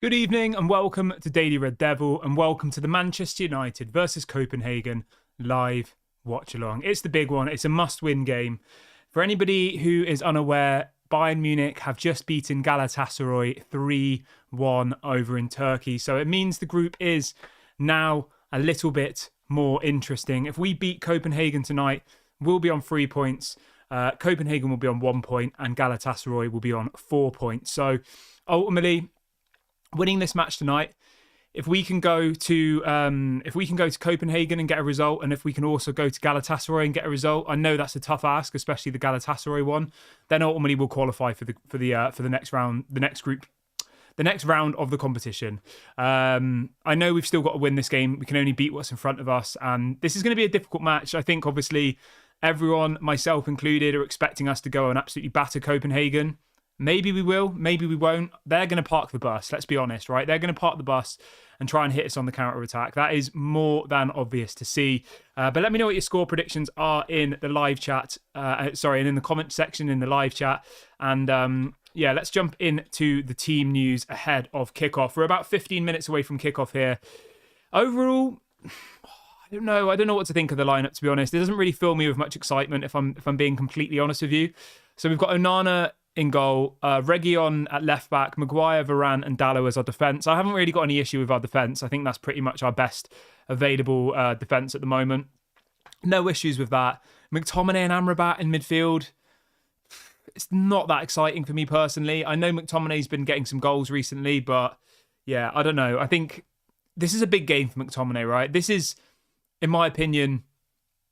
Good evening and welcome to Daily Red Devil and welcome to the Manchester United versus Copenhagen live watch along. It's the big one. It's a must-win game. For anybody who is unaware, Bayern Munich have just beaten Galatasaray 3-1 over in Turkey. So it means the group is now a little bit more interesting. If we beat Copenhagen tonight, we'll be on 3 points. Copenhagen will be on 1 point and Galatasaray will be on 4 points. So ultimately, winning this match tonight, if we can go to Copenhagen and get a result, and if we can also go to Galatasaray and get a result, I know that's a tough ask, especially the Galatasaray one. Then ultimately we'll qualify for the next round, the next round of the competition. I know we've still got to win this game. We can only beat what's in front of us, and this is going to be a difficult match. I think obviously everyone, myself included, are expecting us to go and absolutely batter Copenhagen. Maybe we will, maybe we won't. They're going to park the bus, let's be honest, right? They're going to park the bus and try and hit us on the counter-attack. That is more than obvious to see. But let me know what your score predictions are in the live chat. And in the comment section in the live chat. And yeah, let's jump into the team news ahead of kickoff. We're about 15 minutes away from kickoff here. Overall, I don't know what to think of the lineup, to be honest. It doesn't really fill me with much excitement if I'm being completely honest with you. So we've got Onana in goal, Reguilon at left back, Maguire, Varane and Dalot as our defence. I haven't really got any issue with our defence. I think that's pretty much our best available defence at the moment. No issues with that. McTominay and Amrabat in midfield. It's not that exciting for me personally. I know McTominay's been getting some goals recently, but yeah, I don't know. I think this is a big game for McTominay, right? This is, in my opinion,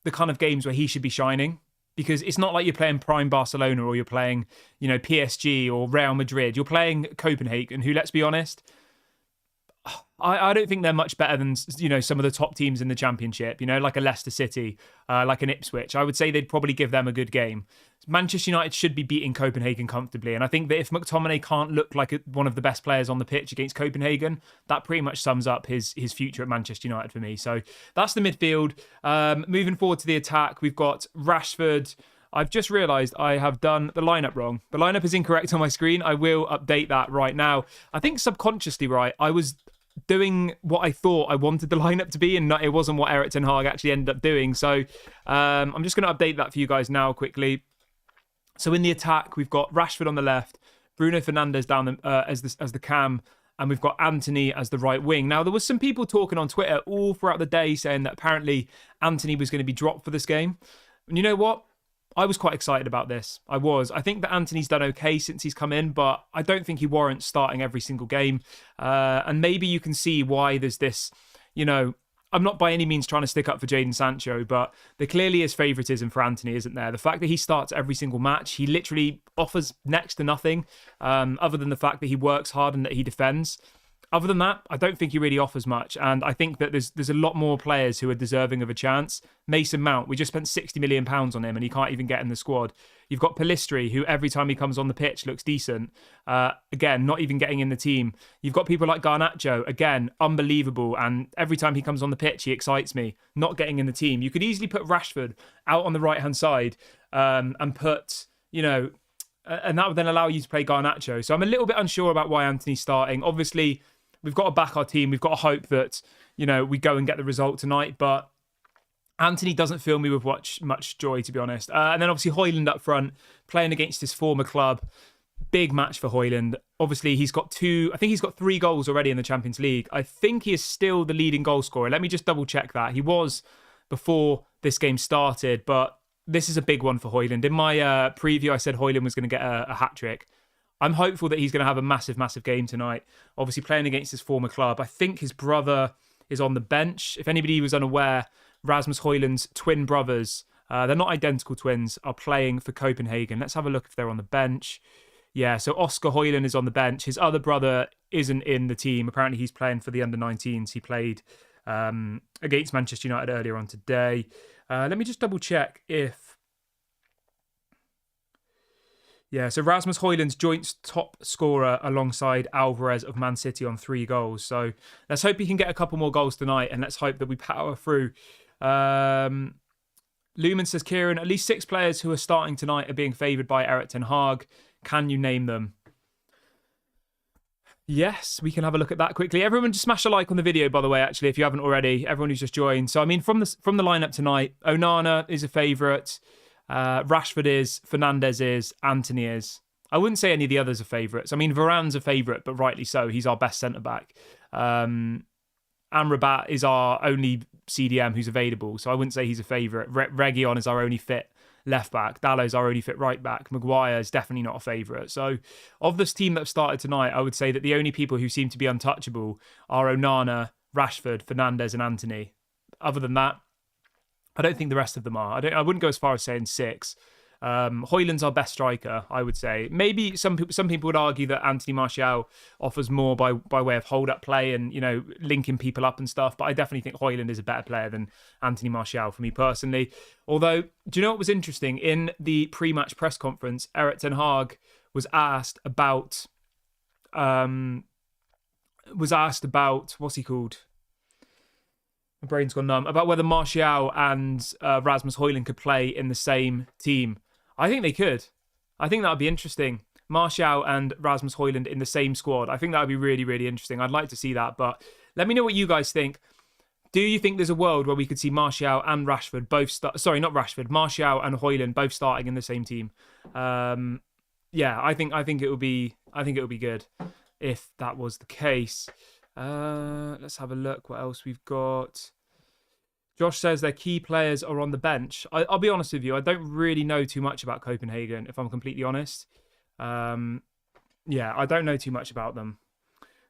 the kind of games where he should be shining. Because it's not like you're playing prime Barcelona or you're playing, PSG or Real Madrid. You're playing Copenhagen, who, let's be honest, I don't think they're much better than, some of the top teams in the Championship, like a Leicester City, like an Ipswich. I would say they'd probably give them a good game. Manchester United should be beating Copenhagen comfortably. And I think that if McTominay can't look like one of the best players on the pitch against Copenhagen, that pretty much sums up his future at Manchester United for me. So that's the midfield. Moving forward to the attack, we've got Rashford. I've just realised I have done the lineup wrong. The lineup is incorrect on my screen. I will update that right now. I think subconsciously, right, I was doing what I thought I wanted the lineup to be, and it wasn't what Erik ten Hag actually ended up doing. So I'm just going to update that for you guys now quickly. So in the attack, we've got Rashford on the left, Bruno Fernandes down as the cam, and we've got Antony as the right wing. Now, there was some people talking on Twitter all throughout the day saying that apparently Antony was going to be dropped for this game. And you know what? I was quite excited about this. I was. I think that Antony's done okay since he's come in, but I don't think he warrants starting every single game. And maybe you can see why there's this, I'm not by any means trying to stick up for Jadon Sancho, but there clearly is favouritism for Antony, isn't there? The fact that he starts every single match, he literally offers next to nothing, other than the fact that he works hard and that he defends. Other than that, I don't think he really offers much. And I think that there's a lot more players who are deserving of a chance. Mason Mount, we just spent £60 million on him and he can't even get in the squad. You've got Pellistri, who every time he comes on the pitch looks decent. Again, not even getting in the team. You've got people like Garnacho, again, unbelievable. And every time he comes on the pitch, he excites me. Not getting in the team. You could easily put Rashford out on the right-hand side and put, and that would then allow you to play Garnacho. So I'm a little bit unsure about why Antony's starting. Obviously, we've got to back our team. We've got to hope that, we go and get the result tonight. But Antony doesn't fill me with much joy, to be honest. And then obviously Højlund up front, playing against his former club. Big match for Højlund. Obviously, he's got 3 goals already in the Champions League. I think he is still the leading goal scorer. Let me just double check that. He was before this game started, but this is a big one for Højlund. In my preview, I said Højlund was going to get a hat-trick. I'm hopeful that he's going to have a massive, massive game tonight. Obviously, playing against his former club. I think his brother is on the bench. If anybody was unaware, Rasmus Højlund's twin brothers, they're not identical twins, are playing for Copenhagen. Let's have a look if they're on the bench. Yeah, so Oscar Højlund is on the bench. His other brother isn't in the team. Apparently, he's playing for the under-19s. He played against Manchester United earlier on today. Let me just double check if... Yeah, so Rasmus Højlund's joint top scorer alongside Alvarez of Man City on 3 goals. So let's hope he can get a couple more goals tonight, and let's hope that we power through. Lumen says, Kieran, at least 6 players who are starting tonight are being favoured by Erik ten Hag. Can you name them? Yes, we can have a look at that quickly. Everyone just smash a like on the video, by the way, actually, if you haven't already. Everyone who's just joined. So, I mean, from the lineup tonight, Onana is a favourite. Rashford is. Fernandes is. Antony is. I wouldn't say any of the others are favourites. I mean, Varane's a favourite, but rightly so. He's our best centre-back. Amrabat is our only CDM who's available, so I wouldn't say he's a favourite. Reguilon is our only fit left back. Dallow's our only fit right back. Maguire is definitely not a favourite. So of this team that have started tonight, I would say that the only people who seem to be untouchable are Onana, Rashford, Fernandes and Antony. Other than that, I don't think the rest of them are. I wouldn't go as far as saying 6. Højlund's our best striker, I would say. Maybe some people would argue that Anthony Martial offers more by way of hold-up play and, you know, linking people up and stuff, but I definitely think Højlund is a better player than Anthony Martial for me personally. Although, do you know what was interesting? In the pre-match press conference, Erik ten Hag was asked about what's he called? My brain's gone numb. About whether Martial and Rasmus Højlund could play in the same team. I think they could. I think that would be interesting. Martial and Rasmus Højlund in the same squad. I think that would be really, really interesting. I'd like to see that, but let me know what you guys think. Do you think there's a world where we could see Martial and Rashford both start? Sorry, not Rashford. Martial and Højlund both starting in the same team. Yeah, I think it would be good if that was the case. Let's have a look what else we've got. Josh says their key players are on the bench. I'll be honest with you, I don't really know too much about Copenhagen, if I'm completely honest. Yeah, I don't know too much about them.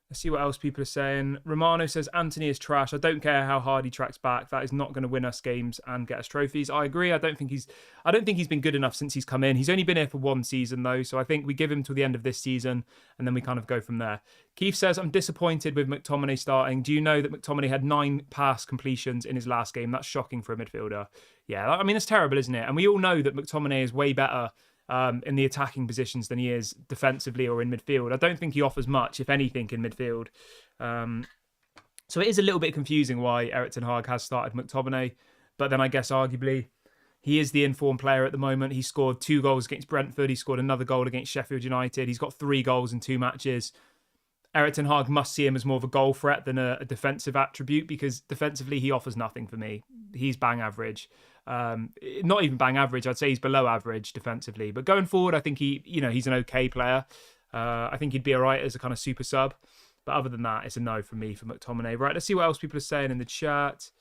Let's see what else people are saying. Romano says Antony is trash. I don't care how hard he tracks back. That is not going to win us games and get us trophies. I agree. I don't think he's been good enough since he's come in. He's only been here for one season though, so I think we give him till the end of this season and then we kind of go from there. Keith says I'm disappointed with McTominay starting. Do you know that McTominay had 9 pass completions in his last game? That's shocking for a midfielder. Yeah, I mean it's terrible, isn't it? And we all know that McTominay is way better in the attacking positions than he is defensively or in midfield. I don't think he offers much, if anything, in midfield. So it is a little bit confusing why Erik ten Hag has started McTominay. But then I guess arguably he is the informed player at the moment. He scored 2 goals against Brentford. He scored another goal against Sheffield United. He's got 3 goals in 2 matches. Erik ten Hag must see him as more of a goal threat than a defensive attribute because defensively he offers nothing for me. He's bang average. Not even bang average. I'd say he's below average defensively. But going forward, I think he's an okay player. I think he'd be all right as a kind of super sub. But other than that, it's a no for me for McTominay. Right, let's see what else people are saying in the chat.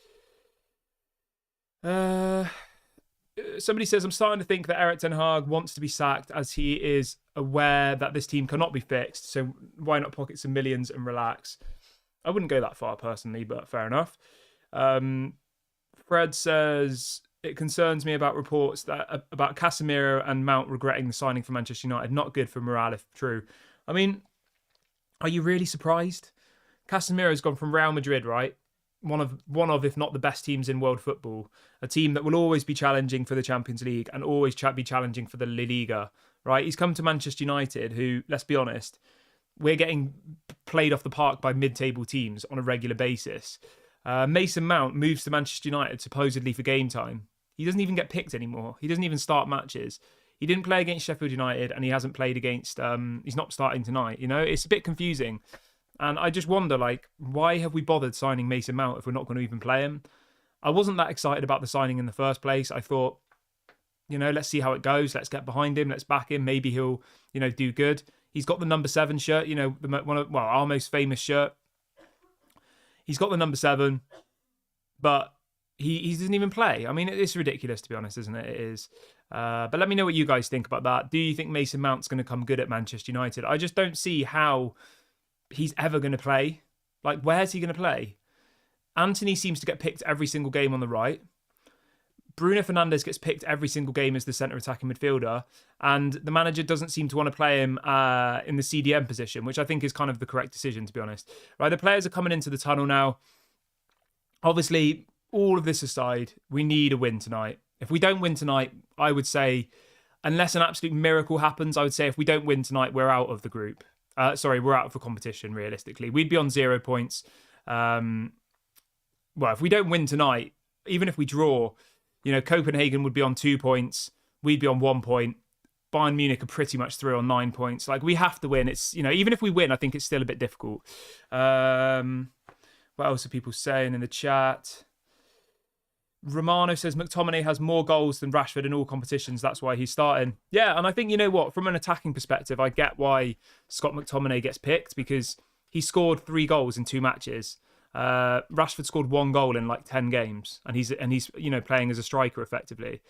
Somebody says, I'm starting to think that Erik ten Hag wants to be sacked as he is aware that this team cannot be fixed. So why not pocket some millions and relax? I wouldn't go that far personally, but fair enough. Fred says, it concerns me about reports about Casemiro and Mount regretting the signing for Manchester United. Not good for morale if true. I mean, are you really surprised? Casemiro's gone from Real Madrid, right? One of, if not the best teams in world football. A team that will always be challenging for the Champions League and always be challenging for the La Liga, right? He's come to Manchester United, who, let's be honest, we're getting played off the park by mid-table teams on a regular basis. Mason Mount moves to Manchester United supposedly for game time. He doesn't even get picked anymore. He doesn't even start matches. He didn't play against Sheffield United and he hasn't played against... he's not starting tonight, you know? It's a bit confusing. And I just wonder, like, why have we bothered signing Mason Mount if we're not going to even play him? I wasn't that excited about the signing in the first place. I thought, you know, let's see how it goes. Let's get behind him. Let's back him. Maybe he'll, you know, do good. He's got the number 7 shirt, you know, our most famous shirt. He's got the number 7, but he doesn't even play. I mean, it's ridiculous, to be honest, isn't it? It is. But let me know what you guys think about that. Do you think Mason Mount's going to come good at Manchester United? I just don't see how he's ever going to play. Like, where's he going to play? Antony seems to get picked every single game on the right. Bruno Fernandes gets picked every single game as the centre attacking midfielder. And the manager doesn't seem to want to play him in the CDM position, which I think is kind of the correct decision, to be honest. Right, the players are coming into the tunnel now. Obviously, all of this aside, we need a win tonight. If we don't win tonight, I would say, unless an absolute miracle happens, I would say if we don't win tonight, we're out of the group. We're out of the competition, realistically. We'd be on 0 points. Well, if we don't win tonight, even if we draw, you know, Copenhagen would be on 2 points. We'd be on 1 point. Bayern Munich are pretty much through on 9 points. Like, we have to win. It's, even if we win, I think it's still a bit difficult. What else are people saying in the chat? Romano says McTominay has more goals than Rashford in all competitions. That's why he's starting. Yeah, and I think, you know what? From an attacking perspective, I get why Scott McTominay gets picked, because he scored 3 goals in 2 matches. Rashford scored 1 goal in like 10 games, and he's playing as a striker effectively.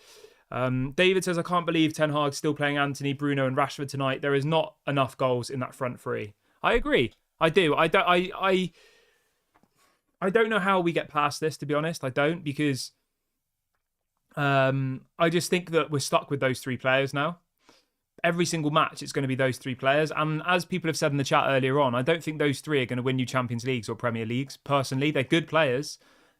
David says, I can't believe Ten Hag's still playing Anthony, Bruno, and Rashford tonight. There is not enough goals in that front three. I agree. I do. I don't know how we get past this, to be honest. I don't, because I just think that we're stuck with those 3 players now. Every single match, it's going to be those 3 players. And as people have said in the chat earlier on, I don't think those 3 are going to win you Champions Leagues or Premier Leagues. Personally, they're good players.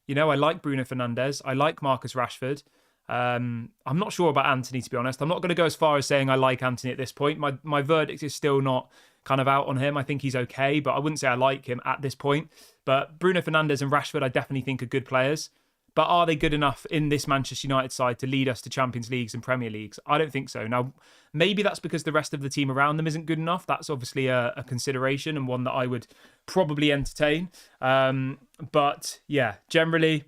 I like Bruno Fernandes. I like Marcus Rashford. I'm not sure about Anthony, to be honest. I'm not going to go as far as saying I like Anthony at this point. My verdict is still not kind of out on him. I think he's okay, but I wouldn't say I like him at this point. But Bruno Fernandes and Rashford, I definitely think are good players. But are they good enough in this Manchester United side to lead us to Champions Leagues and Premier Leagues? I don't think so. Now, maybe that's because the rest of the team around them isn't good enough. That's obviously a consideration, and one that I would probably entertain. But yeah, generally,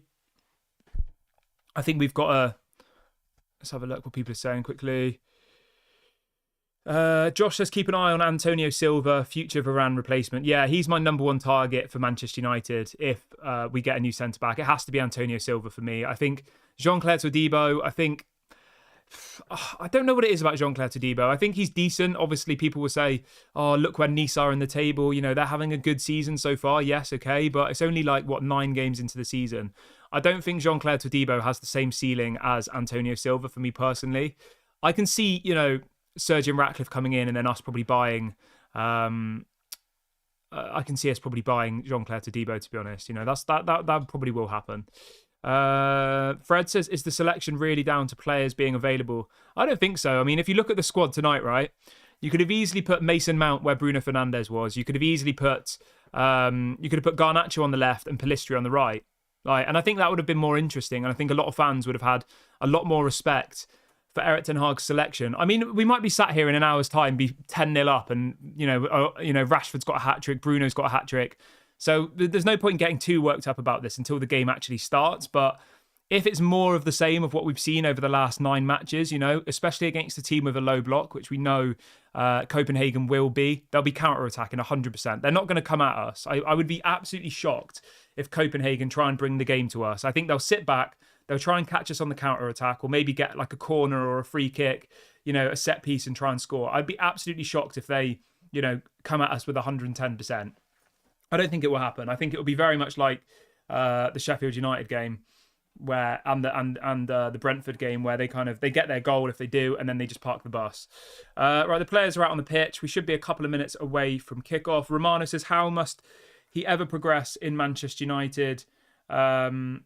I think we've got a... Let's have a look what people are saying quickly. Josh says, keep an eye on Antonio Silva, future Varane replacement. Yeah, he's my number 1 target for Manchester United if we get a new centre-back. It has to be Antonio Silva for me. I think Jean-Claire Todibo, I don't know what it is about Jean-Claire Todibo. I think he's decent. Obviously, people will say, oh, look where Nice are in the table. They're having a good season so far. Yes, okay, but it's only 9 games into the season. I don't think Jean-Claire Todibo has the same ceiling as Antonio Silva for me personally. I can see, Sir Jim Ratcliffe coming in and then us probably buying... I can see us probably buying Jean-Claire Todibo, to be honest. That probably will happen. Fred says, is the selection really down to players being available? I don't think so. I mean, if you look at the squad tonight, right, you could have easily put Mason Mount where Bruno Fernandes was. You could have easily put Garnacho on the left and Pellistri on the right. And I think that would have been more interesting, and I think a lot of fans would have had a lot more respect for Erik ten Hag's selection. I mean, we might be sat here in an hour's time, be 10-0 up, and Rashford's got a hat-trick, Bruno's got a hat-trick. So there's no point in getting too worked up about this until the game actually starts. But if it's more of the same of what we've seen over the last 9 matches, especially against a team with a low block, which we know Copenhagen will be, they'll be counter-attacking 100%. They're not going to come at us. I would be absolutely shocked if Copenhagen try and bring the game to us. I think they'll sit back, they'll try and catch us on the counter-attack, or maybe get like a corner or a free kick, a set piece and try and score. I'd be absolutely shocked if they, come at us with 110%. I don't think it will happen. I think it will be very much like the Sheffield United game, where and the Brentford game, where they get their goal if they do, and then they just park the bus. Right, the players are out on the pitch. We should be a couple of minutes away from kickoff. Romano says, how must he ever progress in Manchester United? When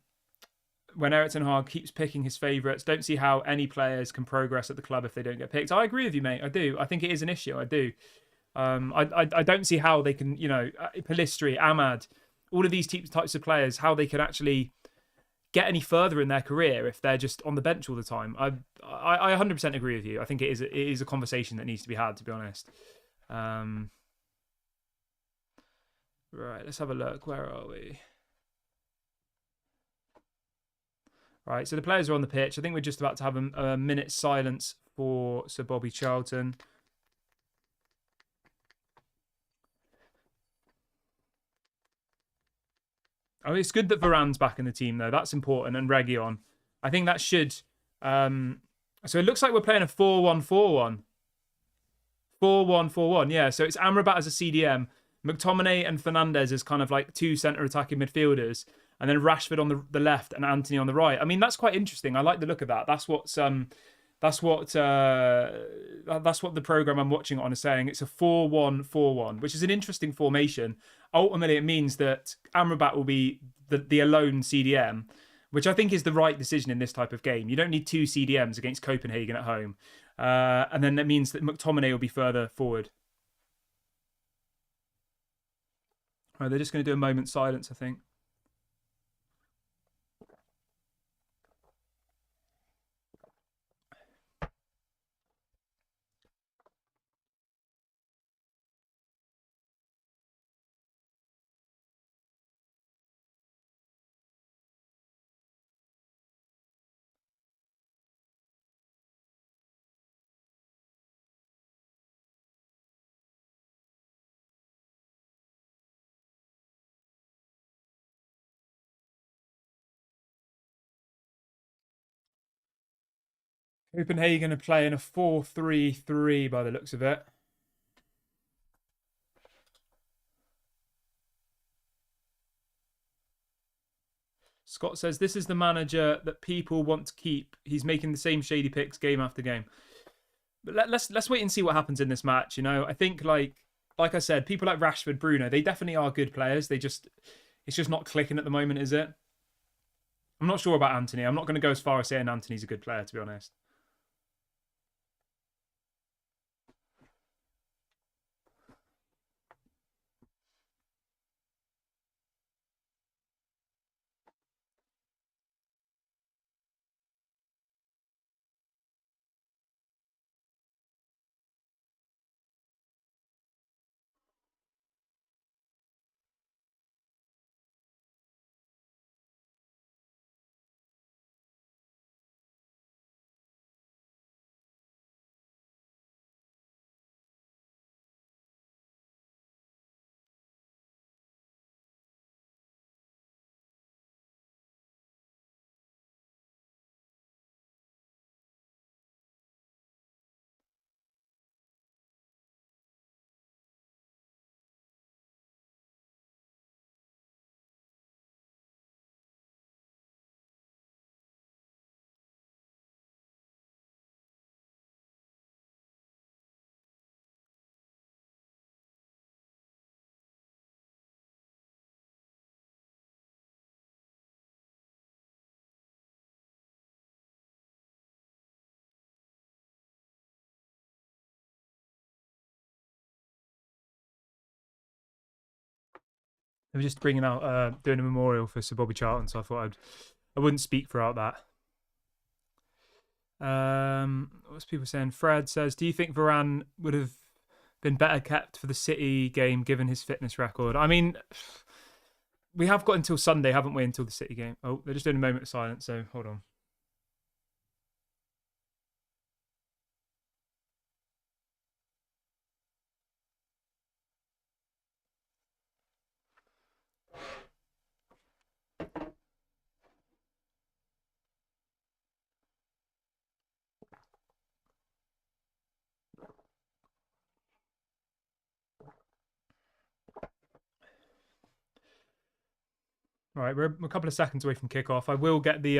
Erik ten Hag keeps picking his favourites, don't see how any players can progress at the club if they don't get picked. I agree with you, mate. I do. I think it is an issue. I do. I don't see how they can, Pellistri, Ahmad, all of these types of players, how they can actually get any further in their career if they're just on the bench all the time. I 100% agree with you. I think it is a conversation that needs to be had, to be honest. Right, let's have a look. Where are we? Right, so the players are on the pitch. I think we're just about to have a minute's silence for Sir Bobby Charlton. Oh, it's good that Varane's back in the team, though. That's important. And Reguilon. I think that should... so it looks like we're playing a 4-1-4-1. 4-1-4-1, yeah. So it's Amrabat as a CDM, McTominay and Fernandes as kind of like 2 centre attacking midfielders, and then Rashford on the left and Anthony on the right. I mean, that's quite interesting. I like the look of that. That's what the program I'm watching on is saying. It's a 4-1-4-1, which is an interesting formation. Ultimately, it means that Amrabat will be the alone CDM, which I think is the right decision in this type of game. You don't need 2 CDMs against Copenhagen at home. And then that means that McTominay will be further forward. All right, they're just going to do a moment's silence, I think. Copenhagen are playing a 4-3-3 by the looks of it. Scott says this is the manager that people want to keep. He's making the same shady picks game after game. But let's wait and see what happens in this match. You know, I think like I said, people like Rashford, Bruno, they definitely are good players. It's just not clicking at the moment, is it? I'm not sure about Anthony. I'm not going to go as far as saying Anthony's a good player, to be honest. They were just bringing out doing a memorial for Sir Bobby Charlton, so I thought I wouldn't speak throughout that. What's people saying? Fred says, do you think Varane would have been better kept for the City game given his fitness record? I mean, we have got until Sunday, haven't we, until the City game? Oh, they're just doing a moment of silence, so hold on. All right, we're a couple of seconds away from kickoff. I will get the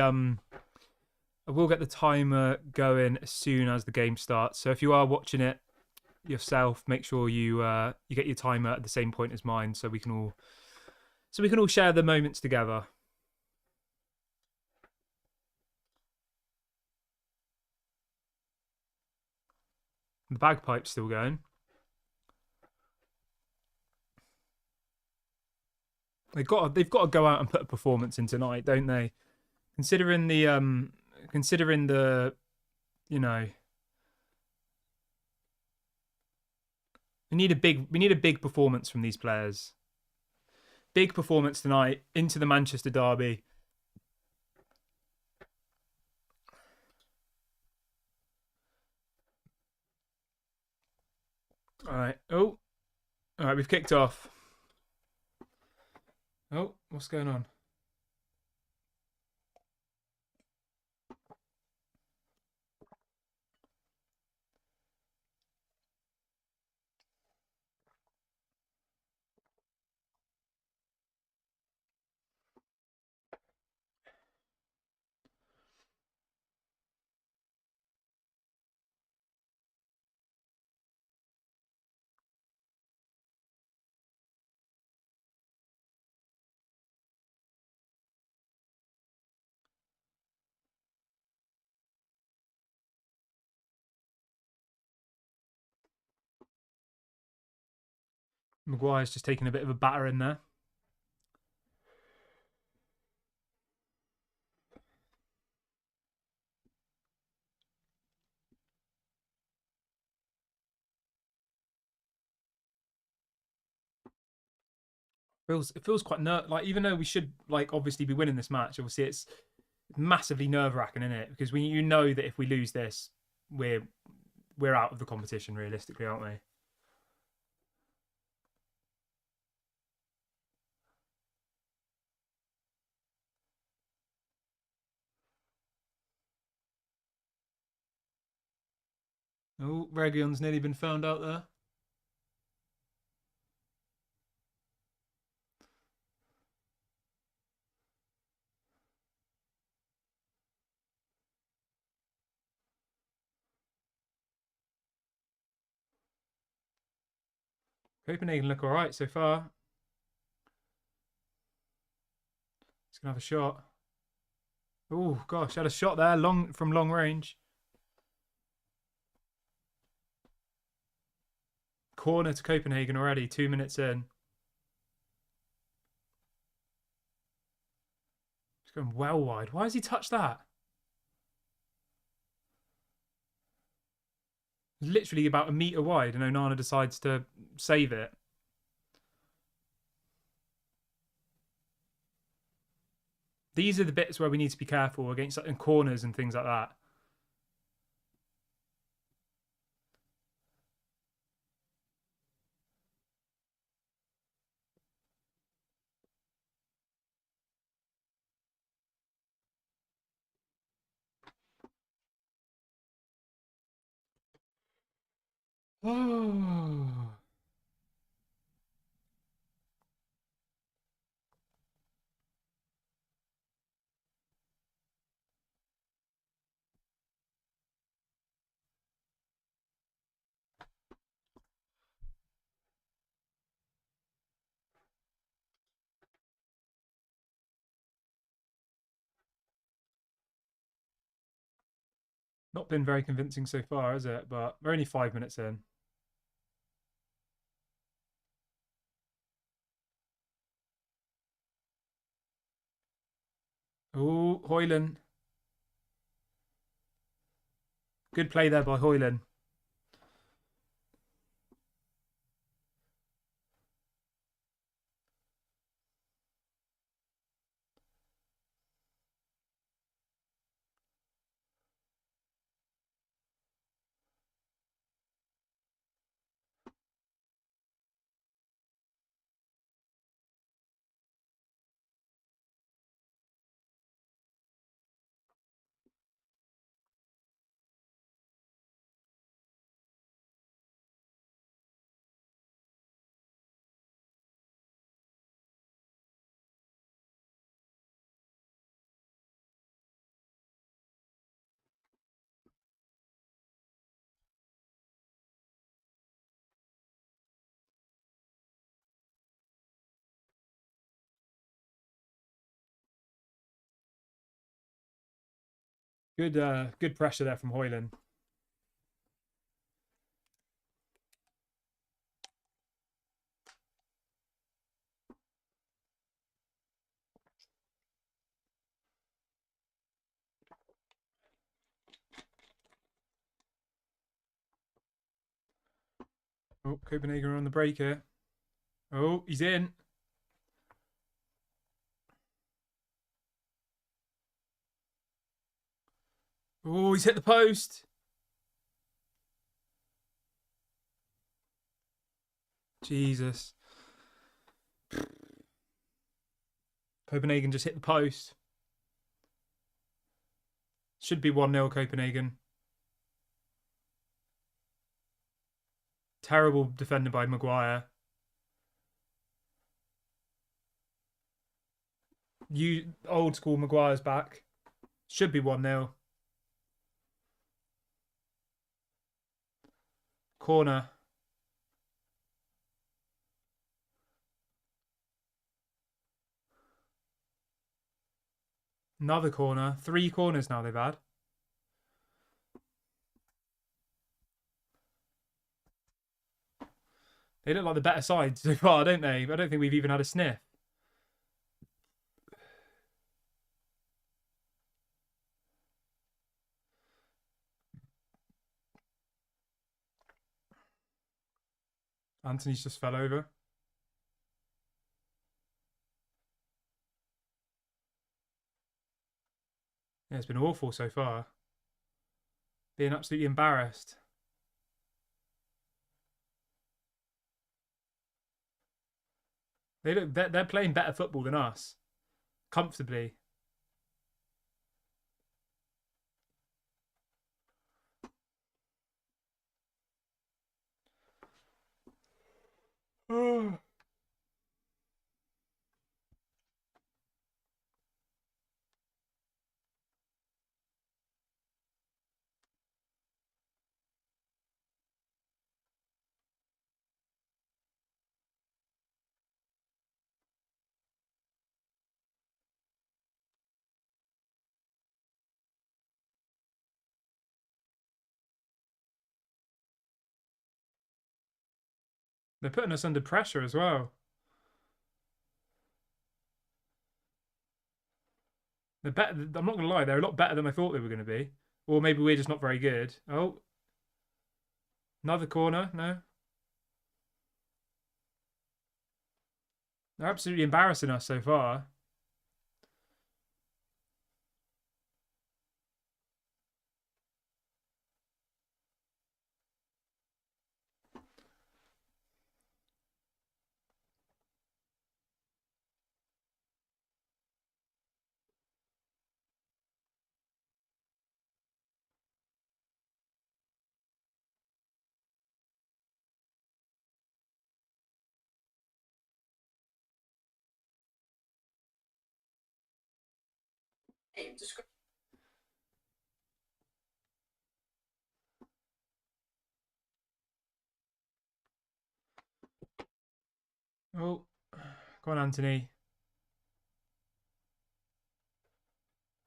timer going as soon as the game starts. So if you are watching it yourself, make sure you get your timer at the same point as mine, so we can all share the moments together. The bagpipe's still going. They've got to go out and put a performance in tonight, don't they? Considering the you know, we need a big performance from these players. Big performance tonight into the Manchester derby. All right. Oh, all right. We've kicked off. Oh, what's going on? Maguire's just taking a bit of a batter in there. It feels quite like, even though we should like obviously be winning this match, obviously it's massively nerve wracking, isn't it? Because you know that if we lose this, we're out of the competition realistically, aren't we? Oh, Region's nearly been found out there. Copenhagen look all right so far. He's going to have a shot. Oh, gosh, had a shot there from long range. Corner to Copenhagen already, 2 minutes in. He's going well wide. Why has he touched that? Literally about a metre wide, and Onana decides to save it. These are the bits where we need to be careful against in corners and things like that. Oh. Not been very convincing so far, has it? But we're only 5 minutes in. Oh, Hoyland. Good play there by Hoyland. Good pressure there from Hoyland. Oh, Copenhagen are on the break here. Oh, he's in. Oh, he's hit the post. Jesus. Copenhagen just hit the post. Should be 1-0 Copenhagen. Terrible defender by Maguire. Old school Maguire's back. Should be 1-0. Corner. Another corner. 3 corners now they've had. They look like the better side so far, don't they? I don't think we've even had a sniff. Anthony's just fell over. Yeah, it's been awful so far. Being absolutely embarrassed. They're playing better football than us. Comfortably. They're putting us under pressure as well. They're better. I'm not gonna lie, they're a lot better than I thought they were going to be. Or maybe we're just not very good. Oh, another corner. No, they're absolutely embarrassing us so far. Oh, go on, Anthony.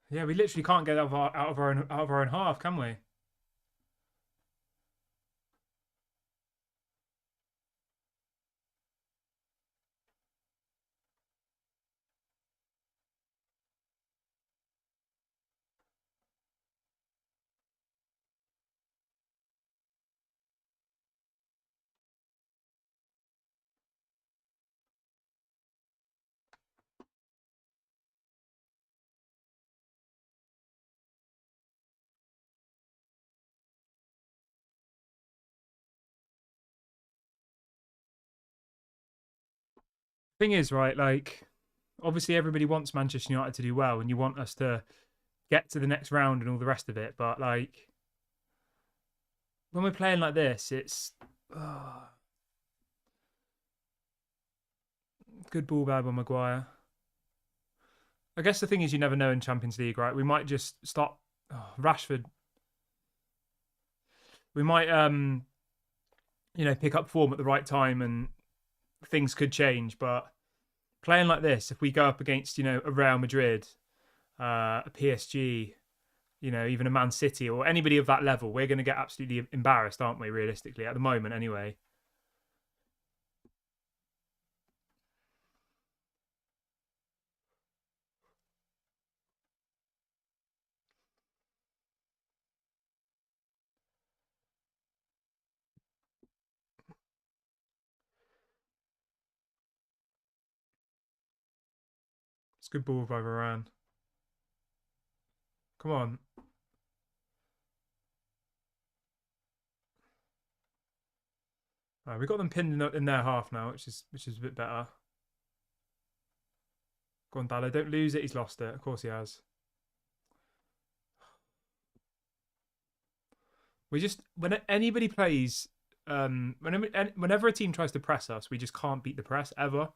Yeah, we literally can't get out of our own half, can we? Thing is, right? Like, obviously, everybody wants Manchester United to do well, and you want us to get to the next round and all the rest of it. But like, when we're playing like this, it's good ball bad by Maguire. I guess the thing is, you never know in Champions League, right? We might just stop Rashford. We might, pick up form at the right time, and things could change. But playing like this, if we go up against, a Real Madrid, a PSG, even a Man City or anybody of that level, we're going to get absolutely embarrassed, aren't we? Realistically, at the moment, anyway. It's good ball by Varane. Come on. Right, we got them pinned in their half now, which is a bit better. Go on, Dallo. Don't lose it. He's lost it. Of course he has. We just when anybody plays, whenever a team tries to press us, we just can't beat the press ever.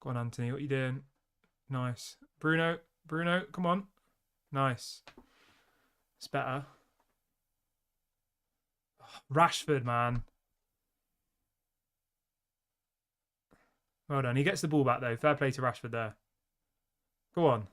Go on, Anthony. What are you doing? Nice, Bruno. Bruno, come on. Nice. It's better. Rashford, man. Well done. He gets the ball back though. Fair play to Rashford there. Go on.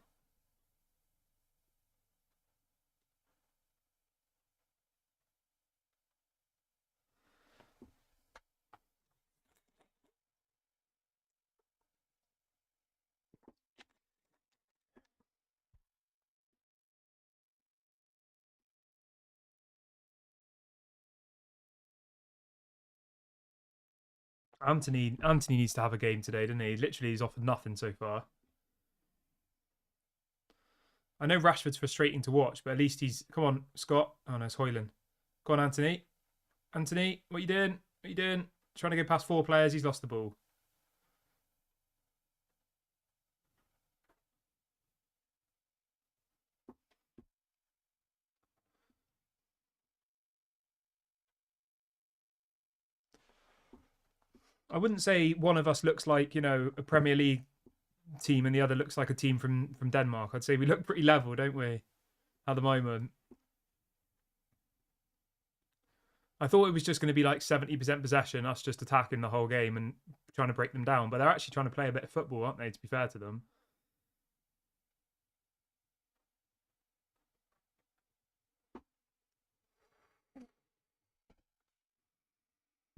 Anthony needs to have a game today, doesn't he? Literally, he's offered nothing so far. I know Rashford's frustrating to watch, but at least he's. Come on, Scott. Oh no, it's Hoyland. Go on, Anthony. Anthony, what are you doing? What are you doing? Trying to go past four players. He's lost the ball. I wouldn't say one of us looks like, you know, a Premier League team and the other looks like a team from Denmark. I'd say we look pretty level, don't we, at the moment? I thought it was just going to be like 70% possession, us just attacking the whole game and trying to break them down. But they're actually trying to play a bit of football, aren't they, to be fair to them?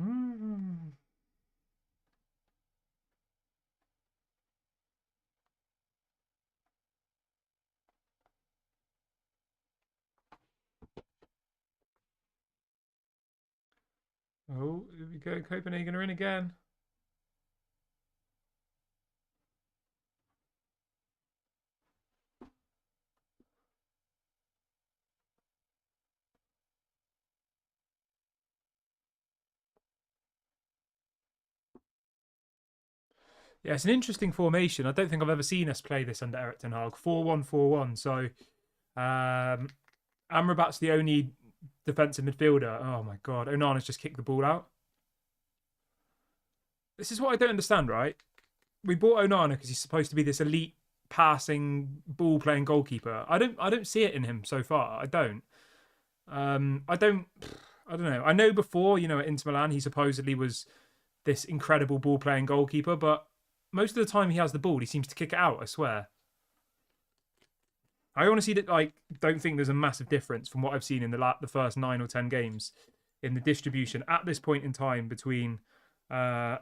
Mm. Oh, here we go. Copenhagen are in again. Yeah, it's an interesting formation. I don't think I've ever seen us play this under Eric Ten Hag. 4-1-4-1. So Amrabat's the only defensive midfielder. Oh my god. Onana's just kicked the ball out. This is what I don't understand, right? We bought Onana because he's supposed to be this elite passing, ball playing goalkeeper. I don't see it in him so far. I don't. I don't know. I know before, you know, at Inter Milan he supposedly was this incredible ball playing goalkeeper, but most of the time he has the ball, he seems to kick it out, I swear. I honestly don't think there's a massive difference from what I've seen in the first 9 or 10 games in the distribution at this point in time between Onana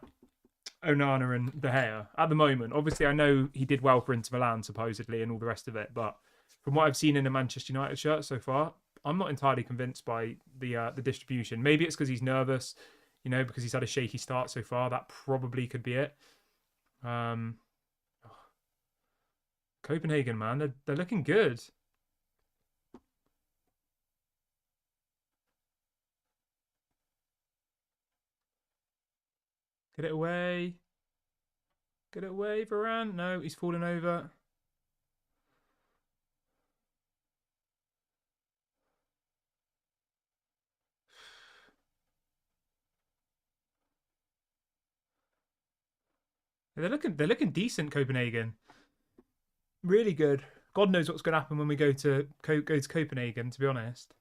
and De Gea at the moment. Obviously, I know he did well for Inter Milan supposedly and all the rest of it, but from what I've seen in the Manchester United shirt so far, I'm not entirely convinced by the distribution. Maybe it's because he's nervous, you know, because he's had a shaky start so far. That probably could be it. Um, Copenhagen, man, they're looking good. Get it away. Get it away, Varane. No, he's falling over. They're looking decent, Copenhagen. Really good. God knows what's going to happen when we go to Copenhagen. To be honest.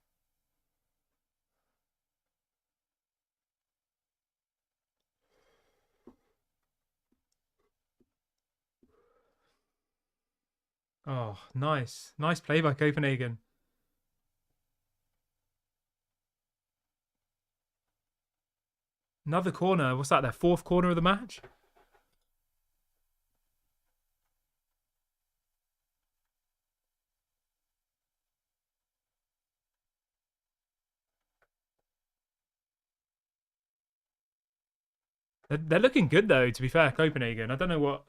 Oh, nice play by Copenhagen. Another corner. What's that? Their fourth corner of the match. They're looking good though. To be fair, Copenhagen. I don't know what.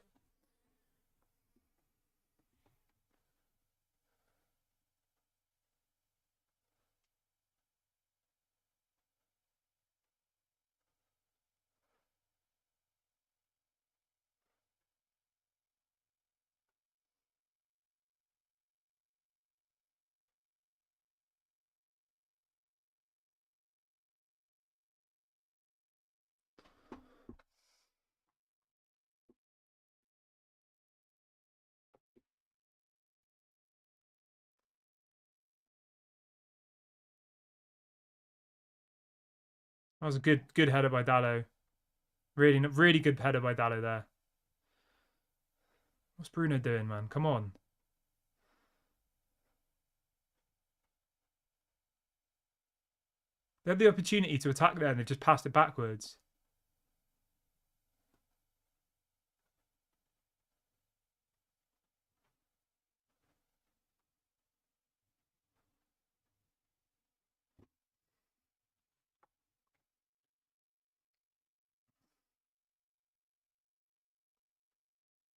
That was a good header by Dallo. Really good header by Dallo there. What's Bruno doing, man? Come on. They had the opportunity to attack there and they just passed it backwards.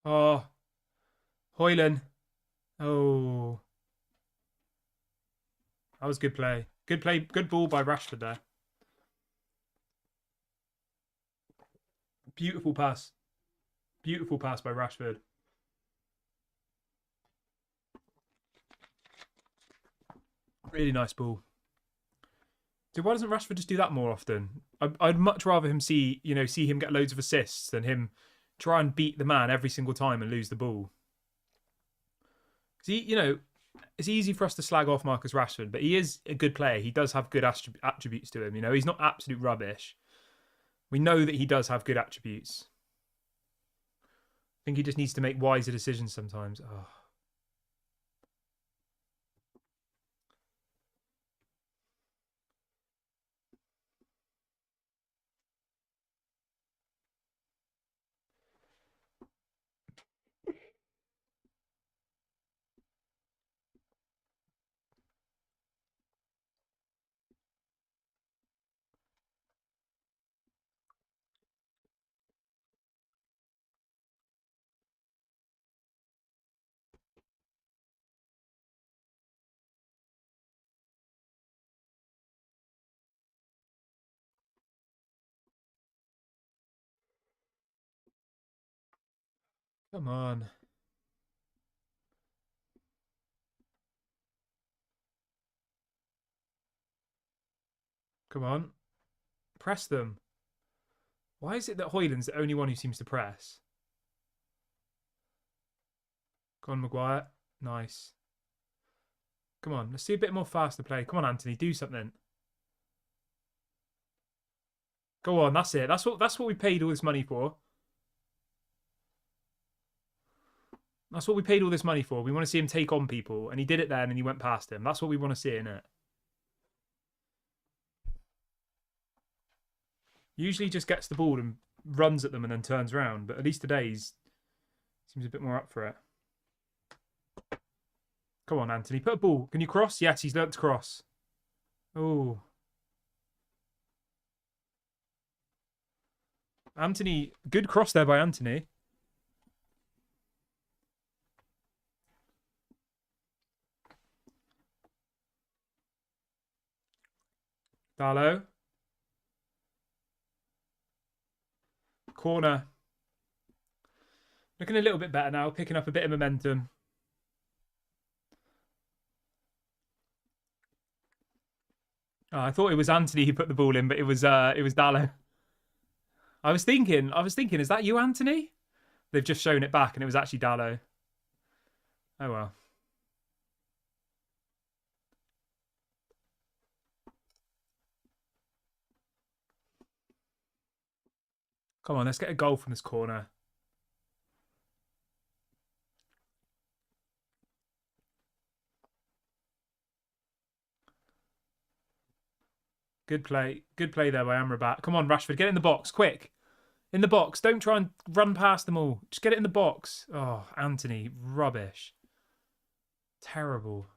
Oh, Hoyland. Oh, that was good play. Good play. Good ball by Rashford there. Beautiful pass. Beautiful pass by Rashford. Really nice ball. So why doesn't Rashford just do that more often? I'd much rather him see him get loads of assists than him try and beat the man every single time and lose the ball. See, it's easy for us to slag off Marcus Rashford, but he is a good player. He does have good attributes to him. He's not absolute rubbish. We know that he does have good attributes. I think he just needs to make wiser decisions sometimes. Oh. Come on. Come on. Press them. Why is it that Højlund's the only one who seems to press? Go on, Maguire. Nice. Come on, let's see a bit more faster play. Come on, Anthony, do something. Go on, that's it. That's what we paid all this money for. That's what we paid all this money for. We want to see him take on people, and he did it then, and he went past him. That's what we want to see, innit? Usually, he just gets the ball and runs at them and then turns around. But at least today, he seems a bit more up for it. Come on, Anthony, put a ball. Can you cross? Yes, he's learnt to cross. Oh, Anthony, good cross there by Anthony. Darlow. Corner. Looking a little bit better now, picking up a bit of momentum. Oh, I thought it was Anthony who put the ball in, but it was Darlow. I was thinking, is that you, Anthony? They've just shown it back, and it was actually Darlow. Oh well. Come on, let's get a goal from this corner. Good play. Good play there by Amrabat. Come on, Rashford, get in the box, quick. In the box. Don't try and run past them all. Just get it in the box. Oh, Anthony, rubbish. Terrible.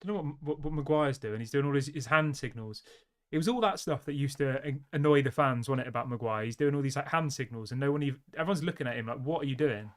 Don't know what Maguire's doing. He's doing all his hand signals. It was all that stuff that used to annoy the fans, wasn't it, about Maguire? He's doing all these like hand signals, and everyone's looking at him like, "What are you doing?"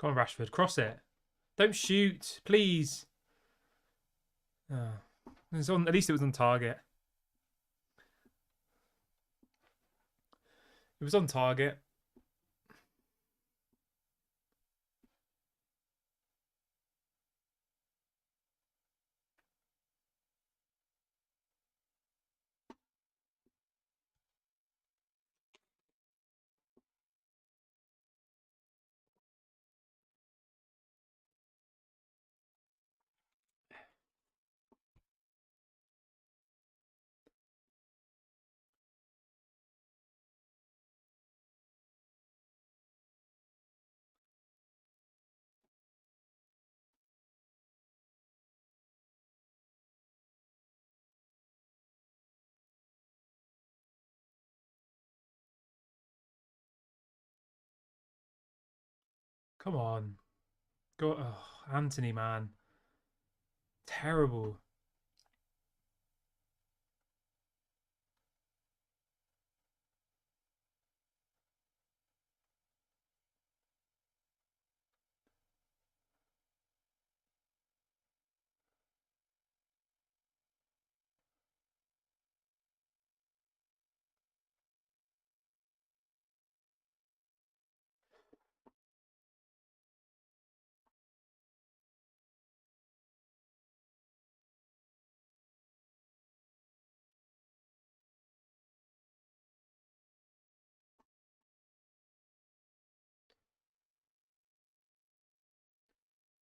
Come on, Rashford, cross it. Don't shoot, please. Oh. At least it was on target. It was on target. Come on. Go. Oh, Anthony, man. Terrible.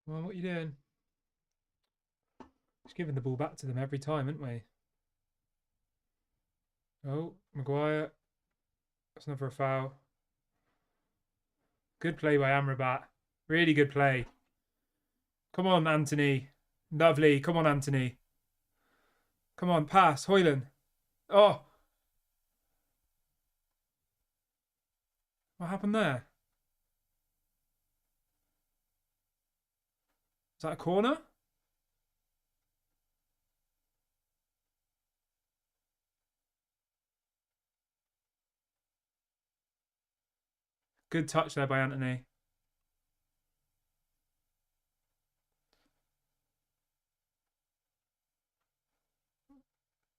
Well, what are you doing? Just giving the ball back to them every time, aren't we? Oh, Maguire. That's another foul. Good play by Amrabat. Really good play. Come on, Anthony. Lovely. Come on, Anthony. Come on, pass. Hoyland. Oh, what happened there? Is that a corner? Good touch there by Anthony.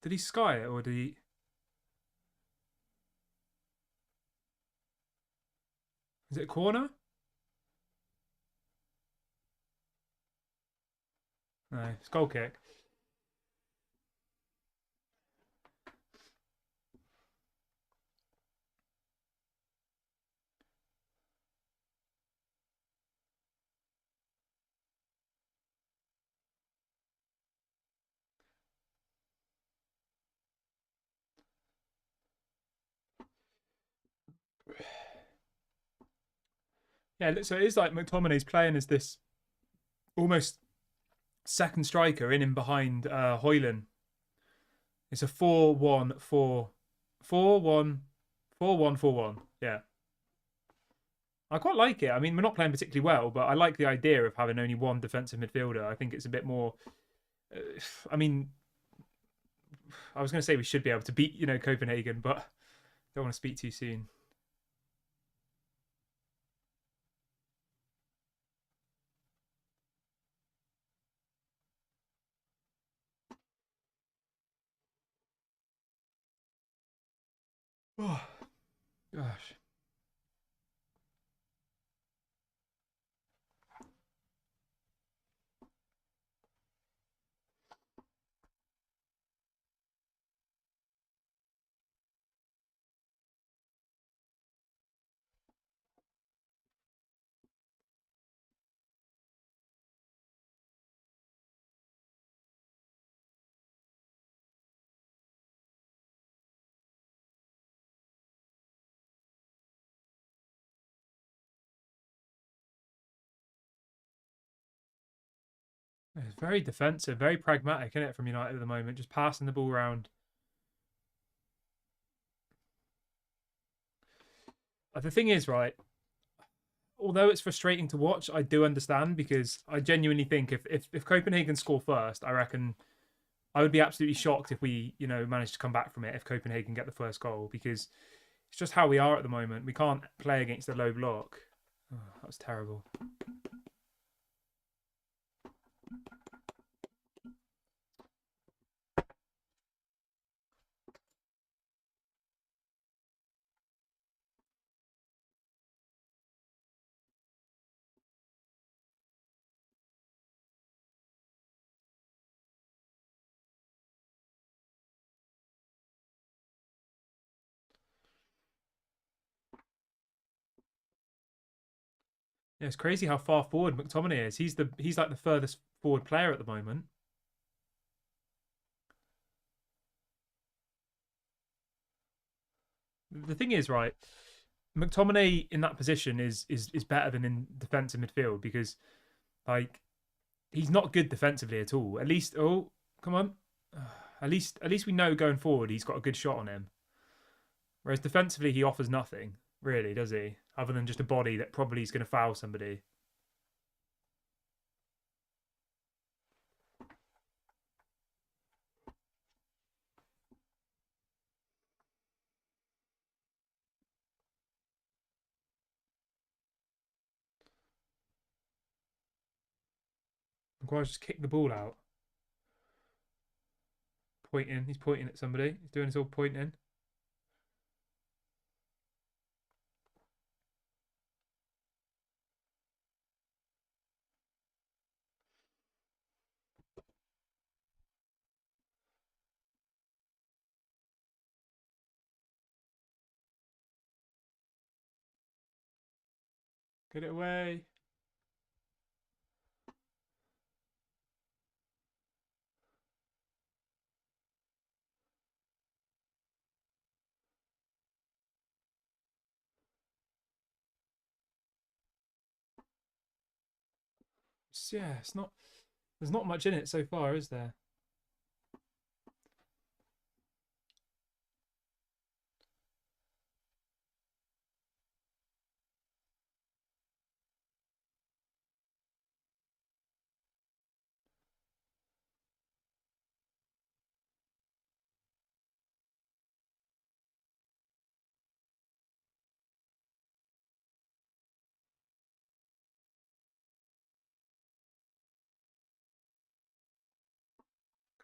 Did he sky it or did he? Is it a corner? No, it's goal kick. Yeah, so it is like McTominay's playing as this almost second striker in behind Hoyland. It's a 4-1-4, 4-1, 4-1-4-1. Yeah. I quite like it. I mean, we're not playing particularly well, but I like the idea of having only one defensive midfielder. I think it's a bit more. Uh, I mean, I was going to say we should be able to beat, Copenhagen, but don't want to speak too soon. Oh, gosh. It's very defensive, very pragmatic, isn't it, from United at the moment? Just passing the ball around. The thing is, right, although it's frustrating to watch, I do understand because I genuinely think if Copenhagen score first, I reckon I would be absolutely shocked if we, managed to come back from it if Copenhagen get the first goal because it's just how we are at the moment. We can't play against a low block. Oh, that was terrible. Yeah, it's crazy how far forward McTominay is. He's like the furthest forward player at the moment. The thing is, right, McTominay in that position is better than in defensive midfield because like he's not good defensively at all. At least, oh, come on, at least we know going forward he's got a good shot on him. Whereas defensively he offers nothing really, does he? other than just a body that probably is going to foul somebody. Maguire just kicked the ball out. Pointing. He's pointing at somebody. He's doing his all pointing. Get it away. Yeah, it's not. There's not much in it so far, is there?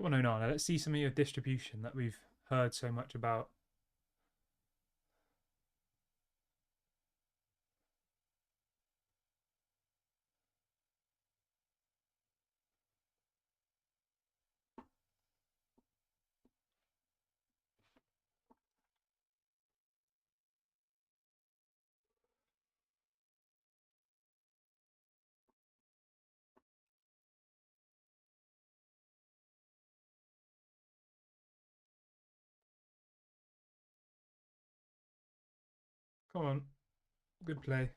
Come on, Onana. Let's see some of your distribution that we've heard so much about. Come on. Good play.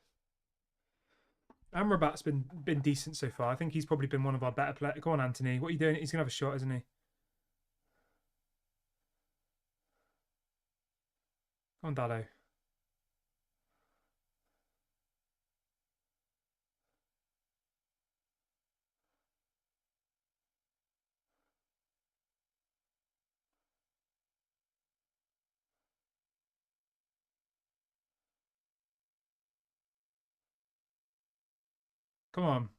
Amrabat's been decent so far. I think he's probably been one of our better players. Go on, Anthony. What are you doing? He's going to have a shot, isn't he? Come on, Dado. Come on.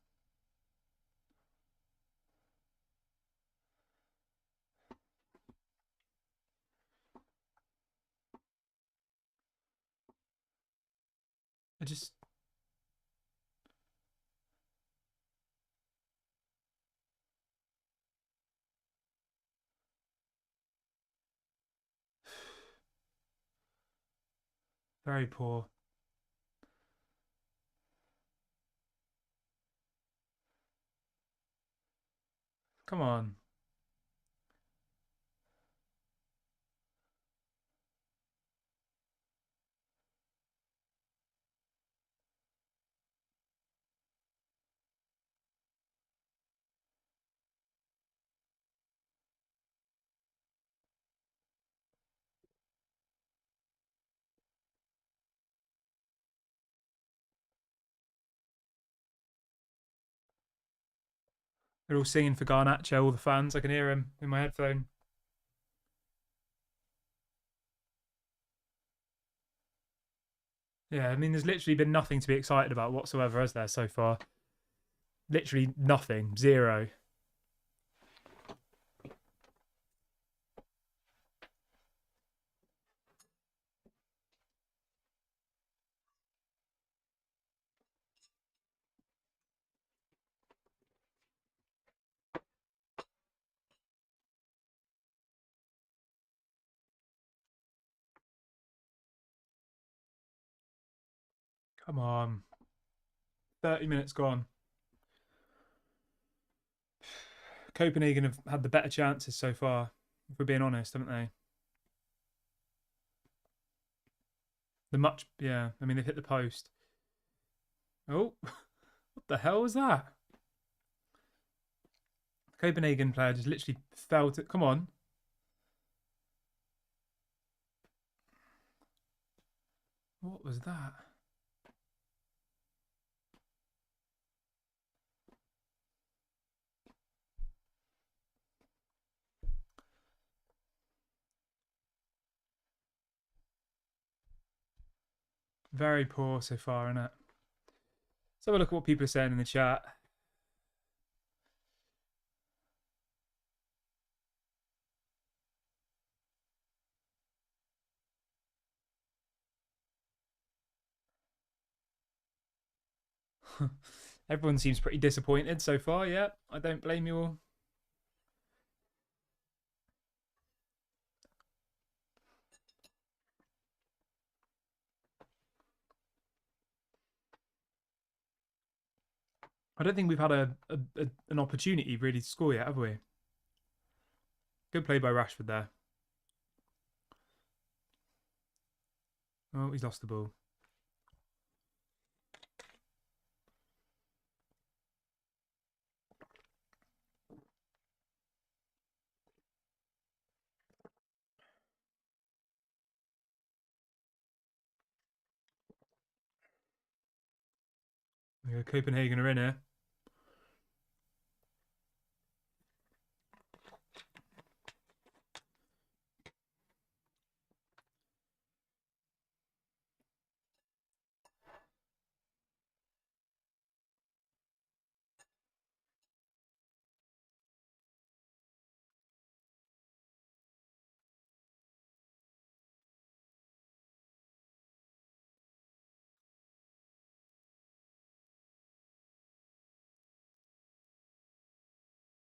I just... Very poor. Come on. They're all singing for Garnacho, all the fans. I can hear him in my headphone. Yeah, I mean, there's literally been nothing to be excited about whatsoever, has there, so far? Literally nothing. Zero. Come on. 30 minutes gone. Copenhagen have had the better chances so far, if we're being honest, haven't they? Yeah, I mean, they've hit the post. Oh, what the hell was that? Copenhagen player just literally fell to... Come on. What was that? Very poor so far, isn't it? Let's have a look at what people are saying in the chat. Everyone seems pretty disappointed so far. Yeah, I don't blame you all. I don't think we've had an opportunity really to score yet, have we? Good play by Rashford there. Oh, he's lost the ball. Yeah, Copenhagen are in here.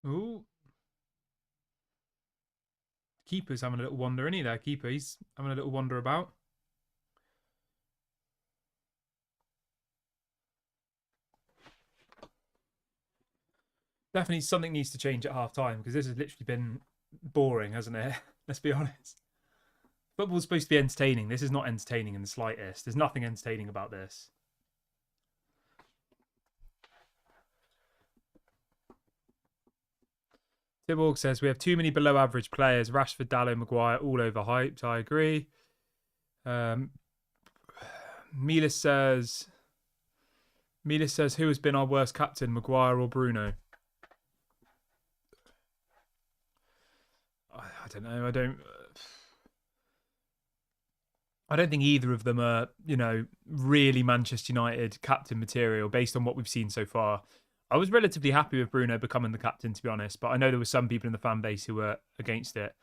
Ooh. Keeper's having a little wander, isn't he there? Keeper, he's having a little wander about. Definitely something needs to change at half time because this has literally been boring, hasn't it? Let's be honest. Football's supposed to be entertaining. This is not entertaining in the slightest. There's nothing entertaining about this. Tiborg says we have too many below average players. Rashford, Dallo, Maguire, all overhyped. I agree. Milas says who has been our worst captain, Maguire or Bruno? I don't know. I don't think either of them are, really Manchester United captain material based on what we've seen so far. I was relatively happy with Bruno becoming the captain, to be honest, but I know there were some people in the fan base who were against it.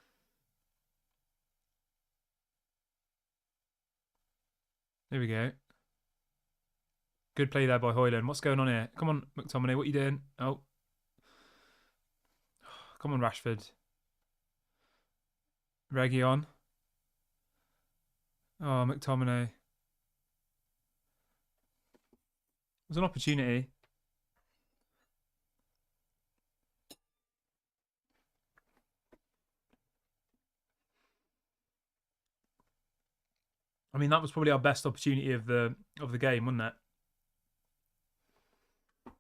There we go. Good play there by Højlund. What's going on here? Come on, McTominay, what are you doing? Oh. Come on, Rashford. Region. Oh, McTominay. It was an opportunity. I mean, that was probably our best opportunity of the game, wasn't it? It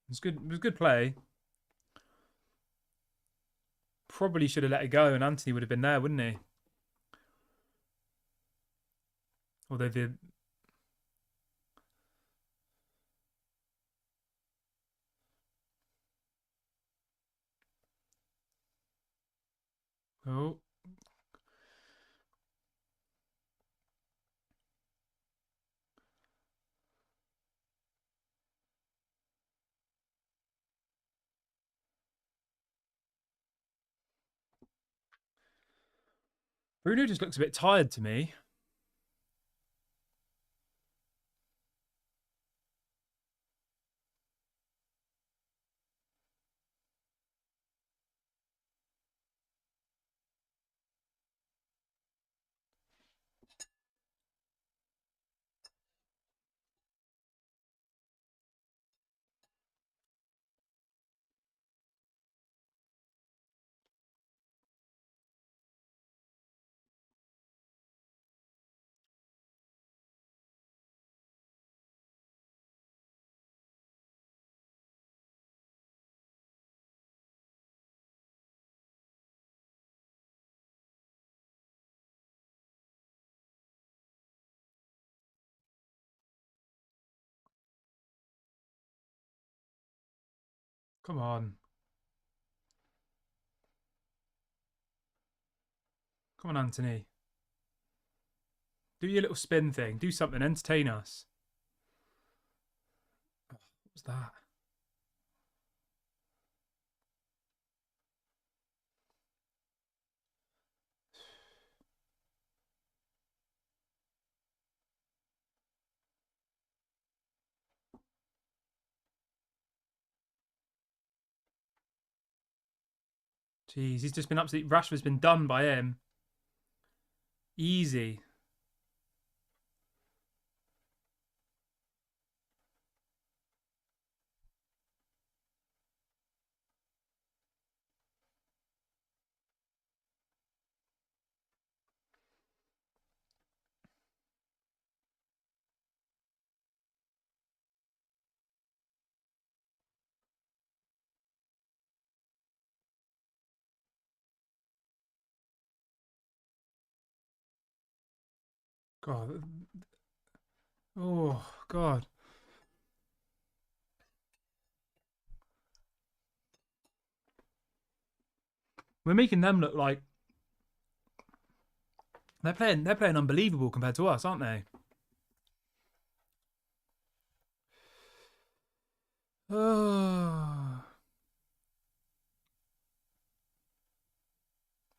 was good. It was good play. Probably should have let it go, and Anthony would have been there, wouldn't he? Although the oh. Bruno just looks a bit tired to me. Come on. Come on, Anthony. Do your little spin thing. Do something. Entertain us. Oh, what was that? Jeez, he's just been absolutely... Rashford's been done by him. Easy. God. Oh, God. We're making them look like they're playing unbelievable compared to us, aren't they? Oh.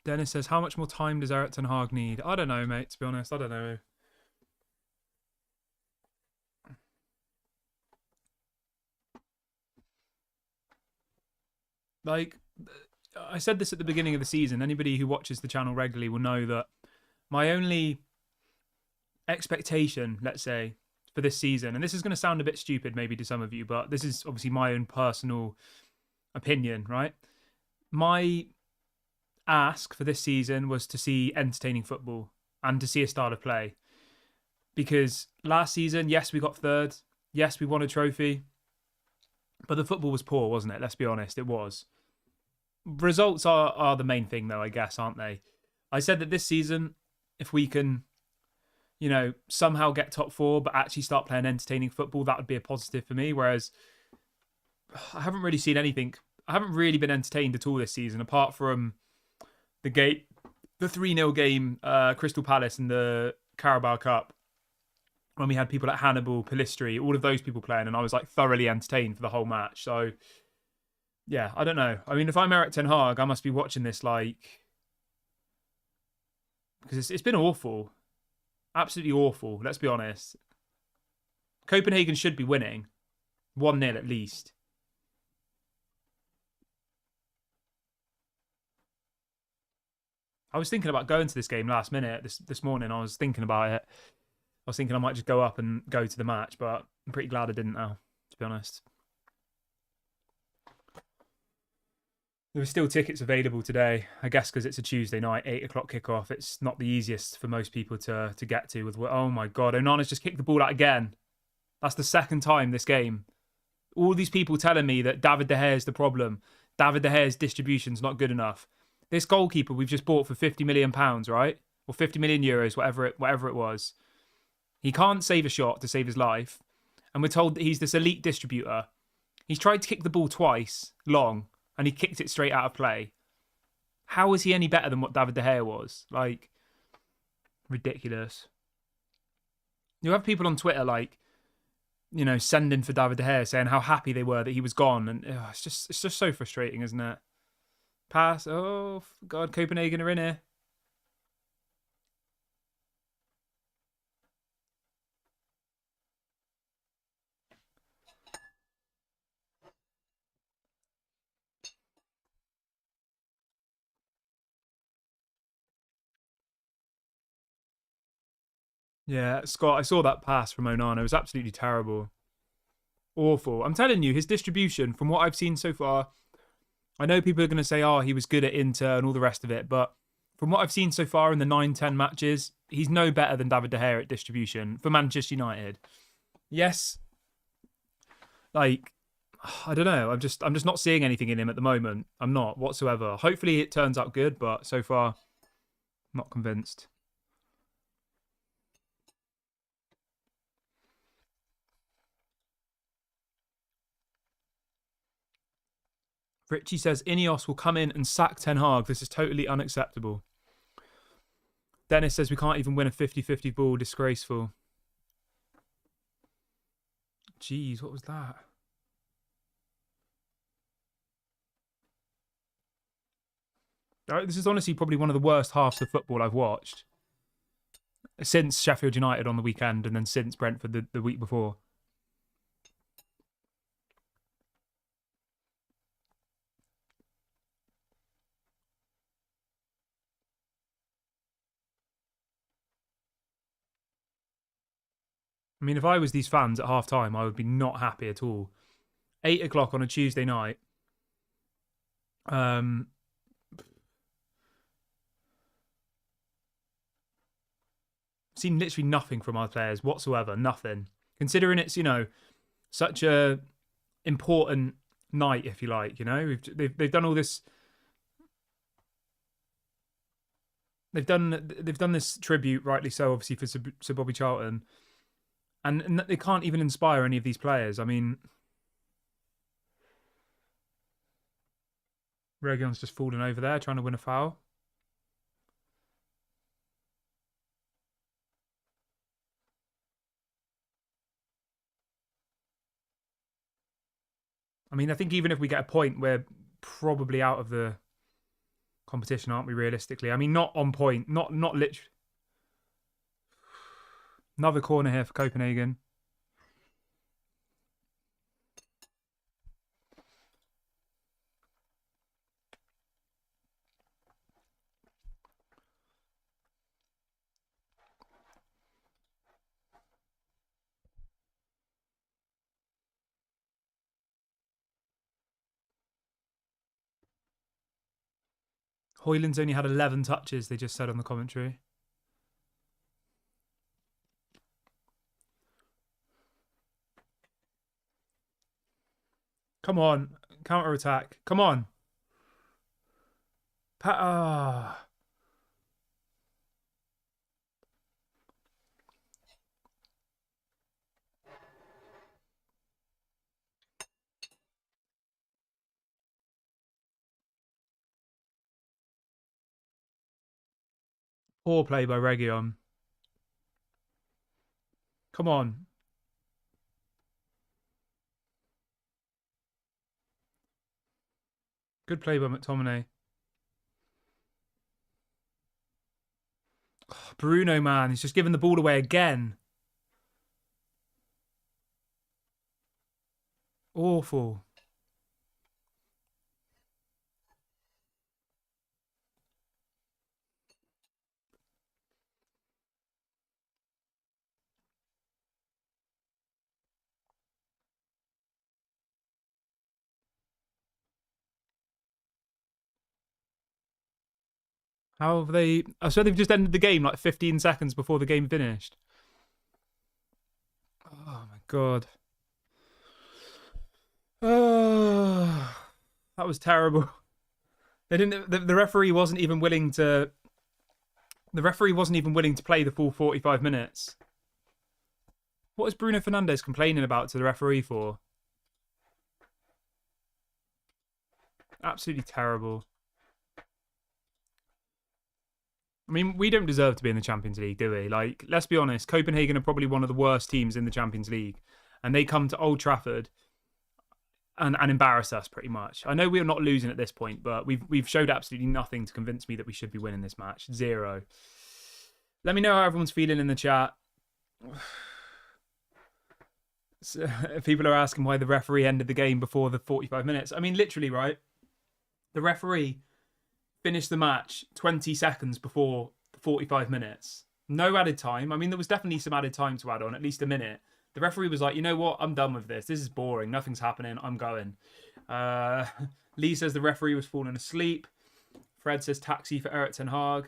Dennis says, how much more time does Eric Ten Hag need? I don't know, mate, to be honest. I don't know. Like, I said this at the beginning of the season. Anybody who watches the channel regularly will know that my only expectation, let's say, for this season, and this is going to sound a bit stupid maybe to some of you, but this is obviously my own personal opinion, right? My ask for this season was to see entertaining football and to see a style of play. Because last season, yes, we got third. Yes, we won a trophy. But the football was poor, wasn't it? Let's be honest, it was. Results are the main thing, though, I guess, aren't they? I said that this season, if we can, somehow get top four, but actually start playing entertaining football, that would be a positive for me. Whereas I haven't really seen anything. I haven't really been entertained at all this season, apart from the 3-0 game, Crystal Palace in the Carabao Cup, when we had people like Hannibal, Pellistri, all of those people playing, and I was like thoroughly entertained for the whole match. So, yeah, I don't know. I mean, if I'm Eric Ten Hag, I must be watching this because it's been awful. Absolutely awful, let's be honest. Copenhagen should be winning. 1-0 at least. I was thinking about going to this game last minute this morning. I was thinking about it. I was thinking I might just go up and go to the match, but I'm pretty glad I didn't now, to be honest. There were still tickets available today, I guess because it's a Tuesday night, 8 o'clock kickoff. It's not the easiest for most people to get to. Oh my God, Onana's just kicked the ball out again. That's the second time this game. All these people telling me that David De Gea is the problem. David De Gea's distribution's not good enough. This goalkeeper we've just bought for £50 million, right? Or 50 million euros, whatever it was. He can't save a shot to save his life. And we're told that he's this elite distributor. He's tried to kick the ball twice, long, and he kicked it straight out of play. How is he any better than what David De Gea was? Ridiculous. You have people on Twitter sending for David De Gea, saying how happy they were that he was gone. And it's just so frustrating, isn't it? Pass. Oh, God, Copenhagen are in here. Yeah, Scott, I saw that pass from Onana. It was absolutely terrible. Awful. I'm telling you, his distribution, from what I've seen so far, I know people are going to say, oh, he was good at Inter and all the rest of it, but from what I've seen so far in the 9-10 matches, he's no better than David De Gea at distribution for Manchester United. Yes, I don't know. I'm just not seeing anything in him at the moment. I'm not whatsoever. Hopefully it turns out good, but so far, not convinced. Richie says Ineos will come in and sack Ten Hag. This is totally unacceptable. Dennis says we can't even win a 50-50 ball. Disgraceful. Jeez, what was that? This is honestly probably one of the worst halves of football I've watched since Sheffield United on the weekend and then since Brentford the week before. I mean, if I was these fans at half time, I would be not happy at all. 8 o'clock on a Tuesday night. Seen literally nothing from our players whatsoever. Nothing. Considering it's, such a important night, if you like, they've done all this. They've done this tribute, rightly so, obviously for Sir Bobby Charlton, and they can't even inspire any of these players. I mean, Reguilon's just falling over there trying to win a foul. I mean, I think even if we get a point, we're probably out of the competition, aren't we, realistically? I mean, not on point, not literally. Another corner here for Copenhagen. Højlund's only had 11 touches, they just said on the commentary. Come on. Counter-attack. Come on. Poor play by Reguilon. Come on. Good play by McTominay. Oh, Bruno, man. He's just given the ball away again. Awful. How have they... I swear they've just ended the game like 15 seconds before the game finished. Oh, my God. Oh, that was terrible. They didn't... The referee wasn't even willing to... The referee wasn't even willing to play the full 45 minutes. What is Bruno Fernandes complaining about to the referee for? Absolutely terrible. I mean, we don't deserve to be in the Champions League, do we? Like, let's be honest. Copenhagen are probably one of the worst teams in the Champions League. And they come to Old Trafford and embarrass us pretty much. I know we're not losing at this point, but we've showed absolutely nothing to convince me that we should be winning this match. 0. Let me know how everyone's feeling in the chat. So, people are asking why the referee ended the game before the 45 minutes. I mean, literally, right? The referee finished the match 20 seconds before the 45 minutes. No added time. I mean, there was definitely some added time to add on, at least a minute. The referee was like, you know what? I'm done with this. This is boring. Nothing's happening. I'm going. Lee says the referee was falling asleep. Fred says taxi for Erik ten Hag.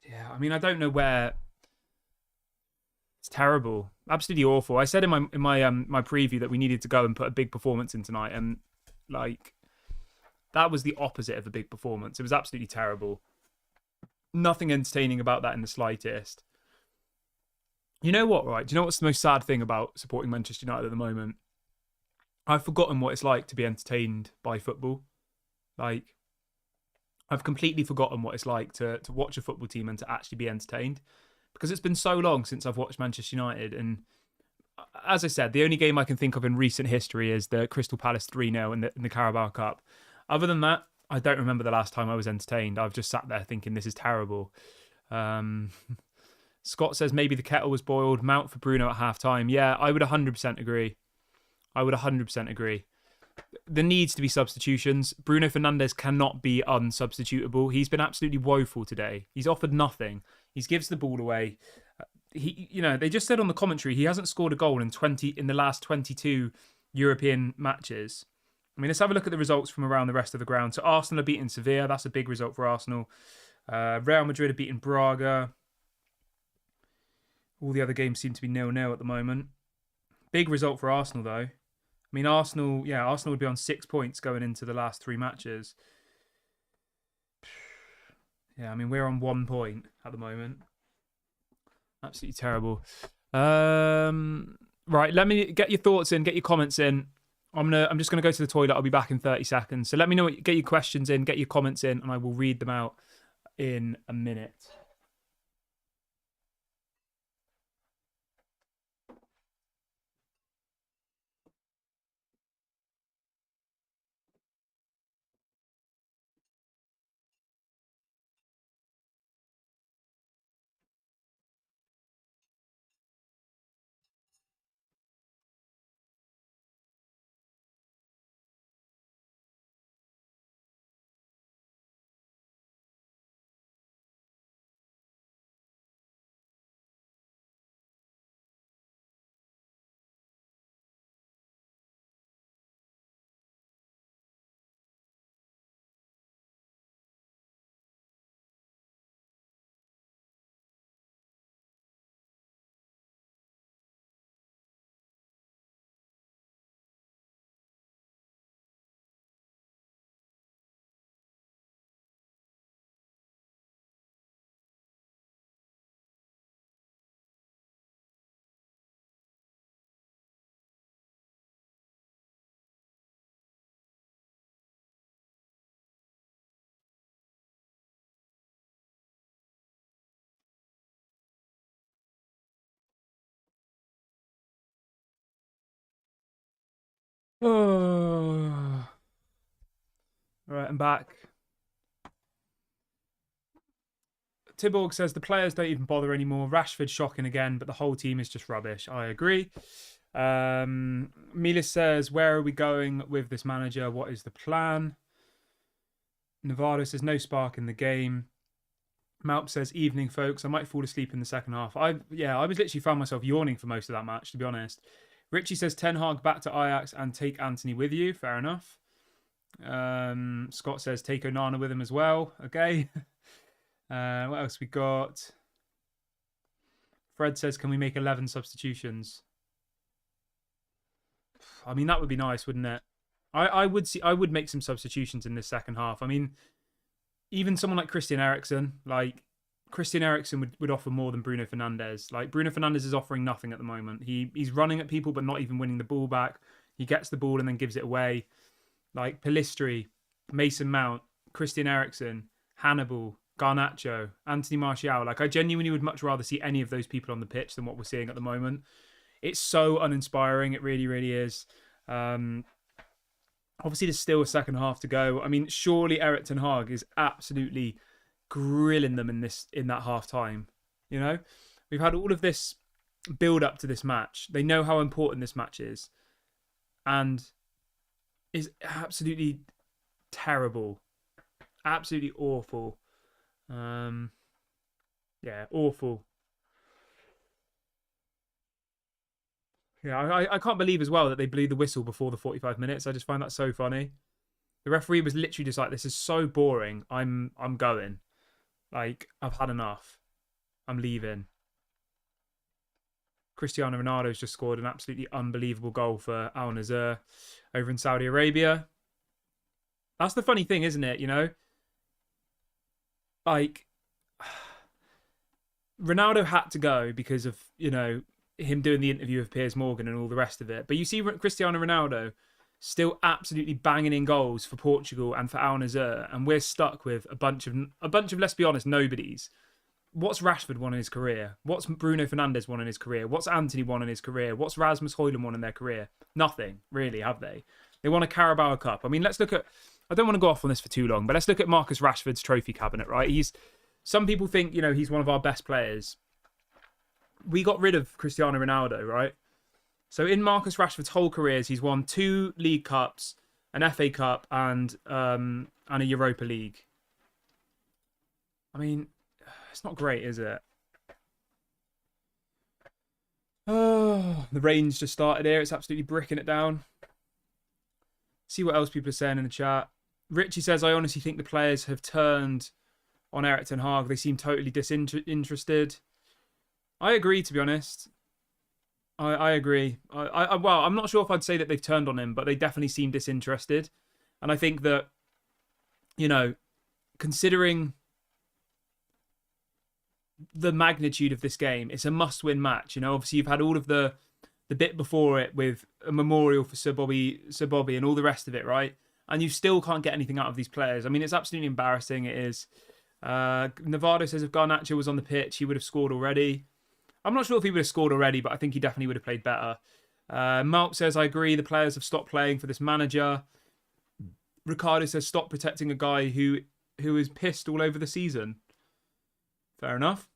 Yeah, I mean, I don't know where... It's terrible. Absolutely awful. I said in my preview that we needed to go and put a big performance in tonight, and like that was the opposite of a big performance. It was absolutely terrible. Nothing entertaining about that in the slightest. You know what, right? Do you know what's the most sad thing about supporting Manchester United at the moment? I've forgotten what it's like to be entertained by football. Like, I've completely forgotten what it's like to watch a football team and to actually be entertained, because it's been so long since I've watched Manchester United. And as I said, the only game I can think of in recent history is the Crystal Palace 3-0 in the Carabao Cup. Other than that, I don't remember the last time I was entertained. I've just sat there thinking this is terrible. Scott says maybe the kettle was boiled. Mount for Bruno at half-time. Yeah, I would 100% agree. I would 100% agree. There needs to be substitutions. Bruno Fernandes cannot be unsubstitutable. He's been absolutely woeful today. He's offered nothing. He gives the ball away. They just said on the commentary he hasn't scored a goal in the last 22 European matches. I mean, let's have a look at the results from around the rest of the ground. So Arsenal are beating Sevilla. That's a big result for Arsenal. Real Madrid are beating Braga. All the other games seem to be 0-0 at the moment. Big result for Arsenal, though. I mean, Arsenal would be on 6 points going into the last 3 matches. Yeah, I mean, we're on 1 point at the moment. Absolutely terrible. Right, let me get your thoughts in, get your comments in. I'm just gonna go to the toilet. I'll be back in 30 seconds. So let me know, get your questions in, get your comments in, and I will read them out in a minute. Oh. All right, I'm back. Tiborg says the players don't even bother anymore. Rashford's shocking again, but the whole team is just rubbish. I agree. Milas says, where are we going with this manager? What is the plan? Nevada says, no spark in the game. Malp says, evening, folks. I might fall asleep in the second half. I was literally found myself yawning for most of that match, to be honest. Richie says, Ten Hag back to Ajax and take Anthony with you. Fair enough. Scott says, take Onana with him as well. Okay. What else we got? Fred says, can we make 11 substitutions? I mean, that would be nice, wouldn't it? I would make some substitutions in this second half. I mean, even someone like Christian Eriksen would offer more than Bruno Fernandes. Like, Bruno Fernandes is offering nothing at the moment. He's running at people but not even winning the ball back. He gets the ball and then gives it away. Like Pellistri, Mason Mount, Christian Eriksen, Hannibal, Garnacho, Anthony Martial. Like, I genuinely would much rather see any of those people on the pitch than what we're seeing at the moment. It's so uninspiring. It really, really is. Obviously, there's still a second half to go. I mean, surely Erik ten Hag is absolutely grilling them in that half time. You know, we've had all of this build up to this match. They know how important this match is, and is absolutely terrible, absolutely awful. Yeah, awful. Yeah, I can't believe as well that they blew the whistle before the 45 minutes. I just find that so funny. The referee was literally just like, this is so boring. I'm going. Like, I've had enough. I'm leaving. Cristiano Ronaldo's just scored an absolutely unbelievable goal for Al Nassr over in Saudi Arabia. That's the funny thing, isn't it? You know? Like, Ronaldo had to go because of, him doing the interview with Piers Morgan and all the rest of it. But you see Cristiano Ronaldo, still absolutely banging in goals for Portugal and for Al Nassr, and we're stuck with a bunch of, let's be honest, nobodies. What's Rashford won in his career? What's Bruno Fernandes won in his career? What's Antony won in his career? What's Rasmus Højlund won in their career? Nothing, really, have they? They won a Carabao Cup. I mean, let's look at, I don't want to go off on this for too long, but let's look at Marcus Rashford's trophy cabinet, right? Some people think, he's one of our best players. We got rid of Cristiano Ronaldo, right? So in Marcus Rashford's whole careers, he's won 2 League Cups, an FA Cup, and a Europa League. I mean, it's not great, is it? Oh, the rain's just started here. It's absolutely bricking it down. See what else people are saying in the chat. Richie says, I honestly think the players have turned on Erik ten Hag. They seem totally disinterested. I agree, to be honest. I agree. Well, I'm not sure if I'd say that they've turned on him, but they definitely seem disinterested. And I think that, considering the magnitude of this game, it's a must-win match. Obviously you've had all of the bit before it with a memorial for Sir Bobby and all the rest of it, right? And you still can't get anything out of these players. I mean, it's absolutely embarrassing. It is. Navardo says if Garnacho was on the pitch, he would have scored already. I'm not sure if he would have scored already, but I think he definitely would have played better. Malk says, I agree, the players have stopped playing for this manager. Ricardo says, stop protecting a guy who is pissed all over the season. Fair enough.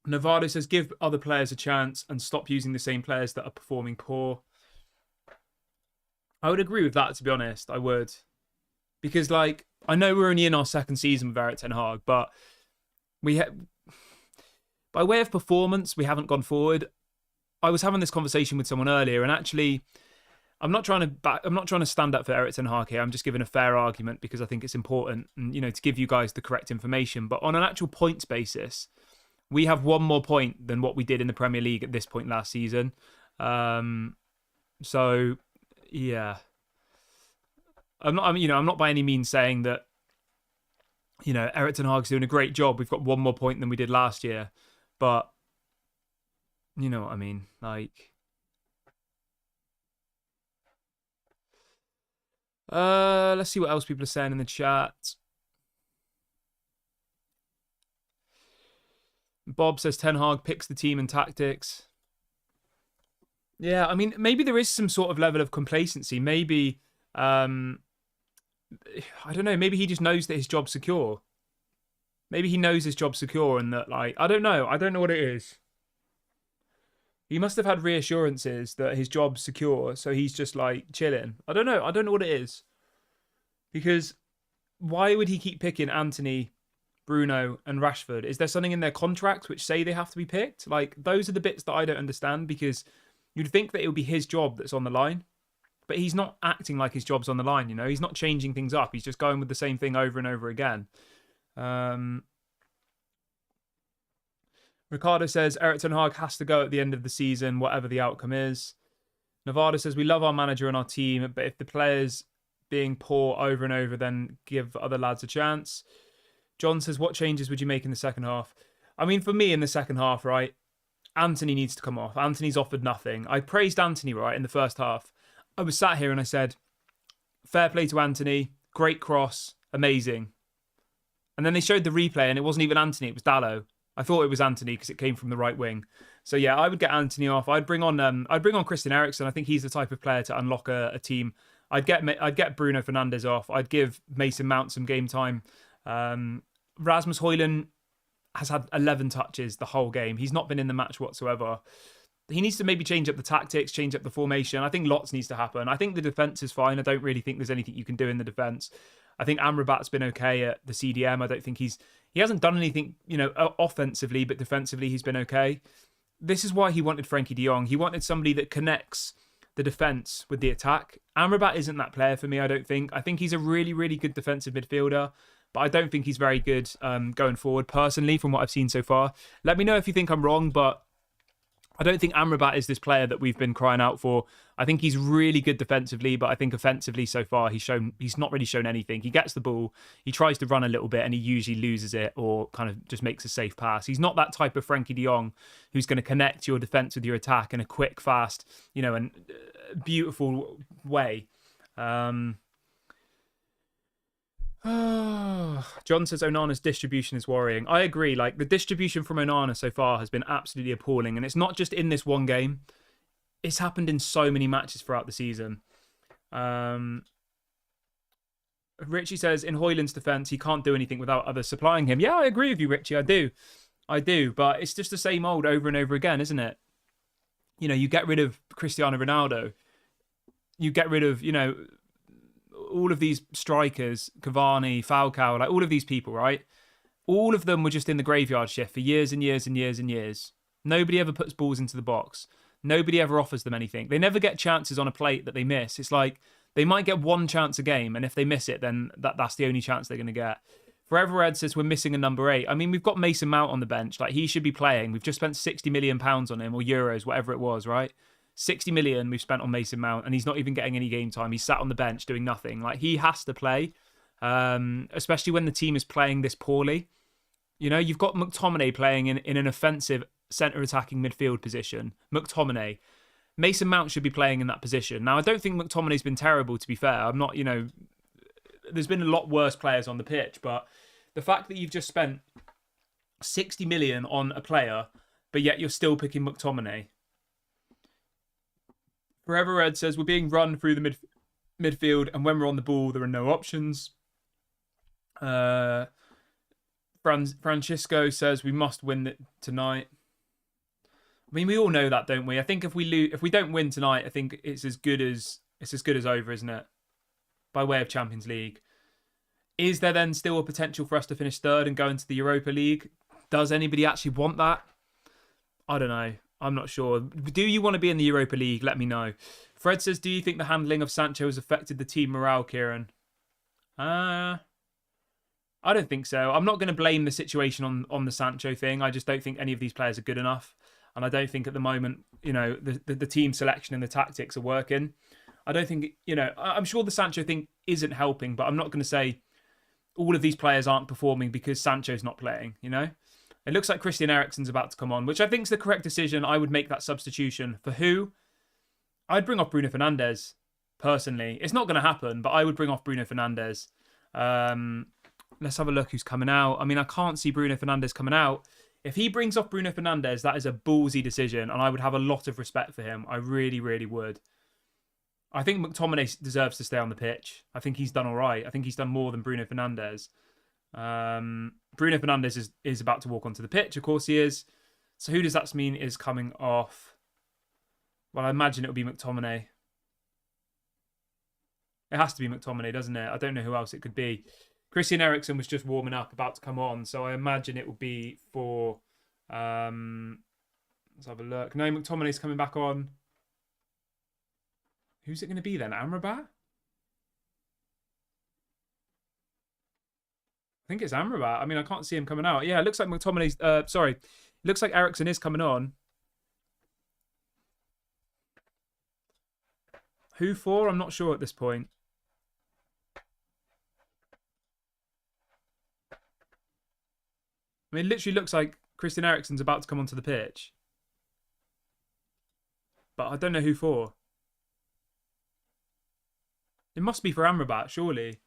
Navardo says, give other players a chance and stop using the same players that are performing poor. I would agree with that, to be honest. I would. Because, I know we're only in our second season with Erik ten Hag, but by way of performance, we haven't gone forward. I was having this conversation with someone earlier, and actually, I'm not trying to stand up for Erik ten Hag here. I'm just giving a fair argument because I think it's important, and to give you guys the correct information. But on an actual points basis, we have 1 more point than what we did in the Premier League at this point last season. So yeah, I'm not by any means saying that Erik ten Hag's doing a great job. We've got 1 more point than we did last year, but you know what I mean, let's see what else people are saying in the chat. Bob says Ten Hag picks the team and tactics. Yeah, I mean, maybe there is some sort of level of complacency. Maybe, I don't know, maybe he just knows that his job's secure. Maybe he knows his job's secure and that, I don't know. I don't know what it is. He must have had reassurances that his job's secure, so he's just, chilling. I don't know. I don't know what it is. Because why would he keep picking Antony, Bruno and Rashford? Is there something in their contracts which say they have to be picked? Those are the bits that I don't understand, because you'd think that it would be his job that's on the line. But he's not acting like his job's on the line, He's not changing things up. He's just going with the same thing over and over again. Ricardo says Erik ten Hag has to go at the end of the season, whatever the outcome is. Navardo says we love our manager and our team, but if the players being poor over and over, then give other lads a chance. John says, what changes would you make in the second half? I mean, for me in the second half, right, Antony needs to come off. Antony's offered nothing. I praised Antony, right, in the first half. I was sat here and I said, fair play to Antony, great cross, amazing. And then they showed the replay and it wasn't even Antony, it was Dalot. I thought it was Antony because it came from the right wing. So yeah, I would get Antony off. I'd bring on Christian Eriksen. I think he's the type of player to unlock a team. I'd get Bruno Fernandes off. I'd give Mason Mount some game time. Rasmus Højlund has had 11 touches the whole game. He's not been in the match whatsoever. He needs to maybe change up the tactics, change up the formation. I think lots needs to happen. I think the defence is fine. I don't really think there's anything you can do in the defence. I think Amrabat's been okay at the CDM. I don't think he hasn't done anything, offensively, but defensively he's been okay. This is why he wanted Frankie de Jong. He wanted somebody that connects the defence with the attack. Amrabat isn't that player for me, I don't think. I think he's a really, really good defensive midfielder, but I don't think he's very good going forward, personally, from what I've seen so far. Let me know if you think I'm wrong, but I don't think Amrabat is this player that we've been crying out for. I think he's really good defensively, but I think offensively so far he's not really shown anything. He gets the ball, he tries to run a little bit, and he usually loses it or kind of just makes a safe pass. He's not that type of Frankie de Jong who's going to connect your defence with your attack in a quick, fast, and beautiful way. Um, John says Onana's distribution is worrying. I agree. Like, the distribution from Onana so far has been absolutely appalling. And it's not just in this one game. It's happened in so many matches throughout the season. Richie says, in Højlund's defence, he can't do anything without others supplying him. Yeah, I agree with you, Richie. I do. But it's just the same old over and over again, isn't it? You know, you get rid of Cristiano Ronaldo. You get rid of, you know, all of these strikers, Cavani, Falcao, like all of these people, right? All of them were just in the graveyard shift for years and years and years and years. Nobody ever puts balls into the box. Nobody ever offers them anything. They never get chances on a plate that they miss. It's like they might get one chance a game, and if they miss it, then that's the only chance they're going to get. Forever Ed says we're missing a number 8. I mean, we've got Mason Mount on the bench. Like, he should be playing. We've just spent £60 million on him, or euros, whatever it was, right? 60 million we've spent on Mason Mount, and he's not even getting any game time. He's sat on the bench doing nothing. Like, he has to play, especially when the team is playing this poorly. You know, you've got McTominay playing in an offensive centre attacking midfield position. McTominay. Mason Mount should be playing in that position. Now, I don't think McTominay's been terrible, to be fair. I'm not, you know, there's been a lot worse players on the pitch, but the fact that you've just spent 60 million on a player, but yet you're still picking McTominay. Forever Red says we're being run through the midfield, and when we're on the ball, there are no options. Francisco says we must win it tonight. I mean, we all know that, don't we? I think if we don't win tonight, I think it's as good as over, isn't it? By way of Champions League. Is there then still a potential for us to finish third and go into the Europa League? Does anybody actually want that? I don't know. I'm not sure. Do you want to be in the Europa League? Let me know. Fred says, do you think the handling of Sancho has affected the team morale, Kieran? I don't think so. I'm not going to blame the situation on the Sancho thing. I just don't think any of these players are good enough. And I don't think at the moment, you know, the team selection and the tactics are working. I don't think, you know, I'm sure the Sancho thing isn't helping, but I'm not going to say all of these players aren't performing because Sancho's not playing, you know? It looks like Christian Eriksen's about to come on, which I think is the correct decision. I would make that substitution. For who? I'd bring off Bruno Fernandes, personally. It's not going to happen, but I would bring off Bruno Fernandes. Let's have a look who's coming out. I mean, I can't see Bruno Fernandes coming out. If he brings off Bruno Fernandes, that is a ballsy decision, and I would have a lot of respect for him. I really, really would. I think McTominay deserves to stay on the pitch. I think he's done all right. I think he's done more than Bruno Fernandes. Bruno Fernandes is about to walk onto the pitch. Of course he is. So who does that mean is coming off? Well, I imagine it will be McTominay. It has to be McTominay, doesn't it? I don't know who else it could be. Christian Eriksen was just warming up, about to come on. So I imagine it will be for... let's have a look. No, McTominay's coming back on. Who's it going to be then? Amrabat? I think it's Amrabat. I mean, I can't see him coming out. Yeah, it looks like McTominay's... sorry. It looks like Eriksen is coming on. Who for? I'm not sure at this point. I mean, it literally looks like Christian Eriksen's about to come onto the pitch. But I don't know who for. It must be for Amrabat, surely.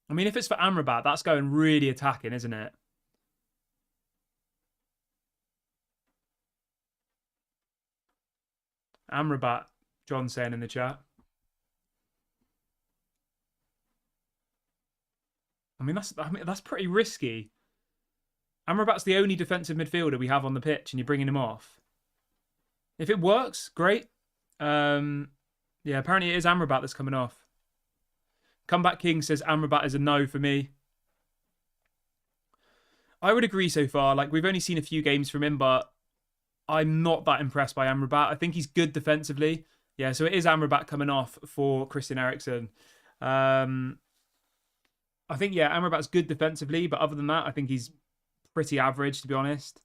I mean, if it's for Amrabat, that's going really attacking, isn't it? Amrabat, John saying in the chat. I mean, that's pretty risky. Amrabat's the only defensive midfielder we have on the pitch, and you're bringing him off. If it works, great. Yeah, apparently it is Amrabat that's coming off. Comeback King says Amrabat is a no for me. I would agree so far. Like, we've only seen a few games from him, but I'm not that impressed by Amrabat. I think he's good defensively. Yeah, so it is Amrabat coming off for Christian Eriksen. I think, yeah, Amrabat's good defensively, but other than that, I think he's pretty average, to be honest.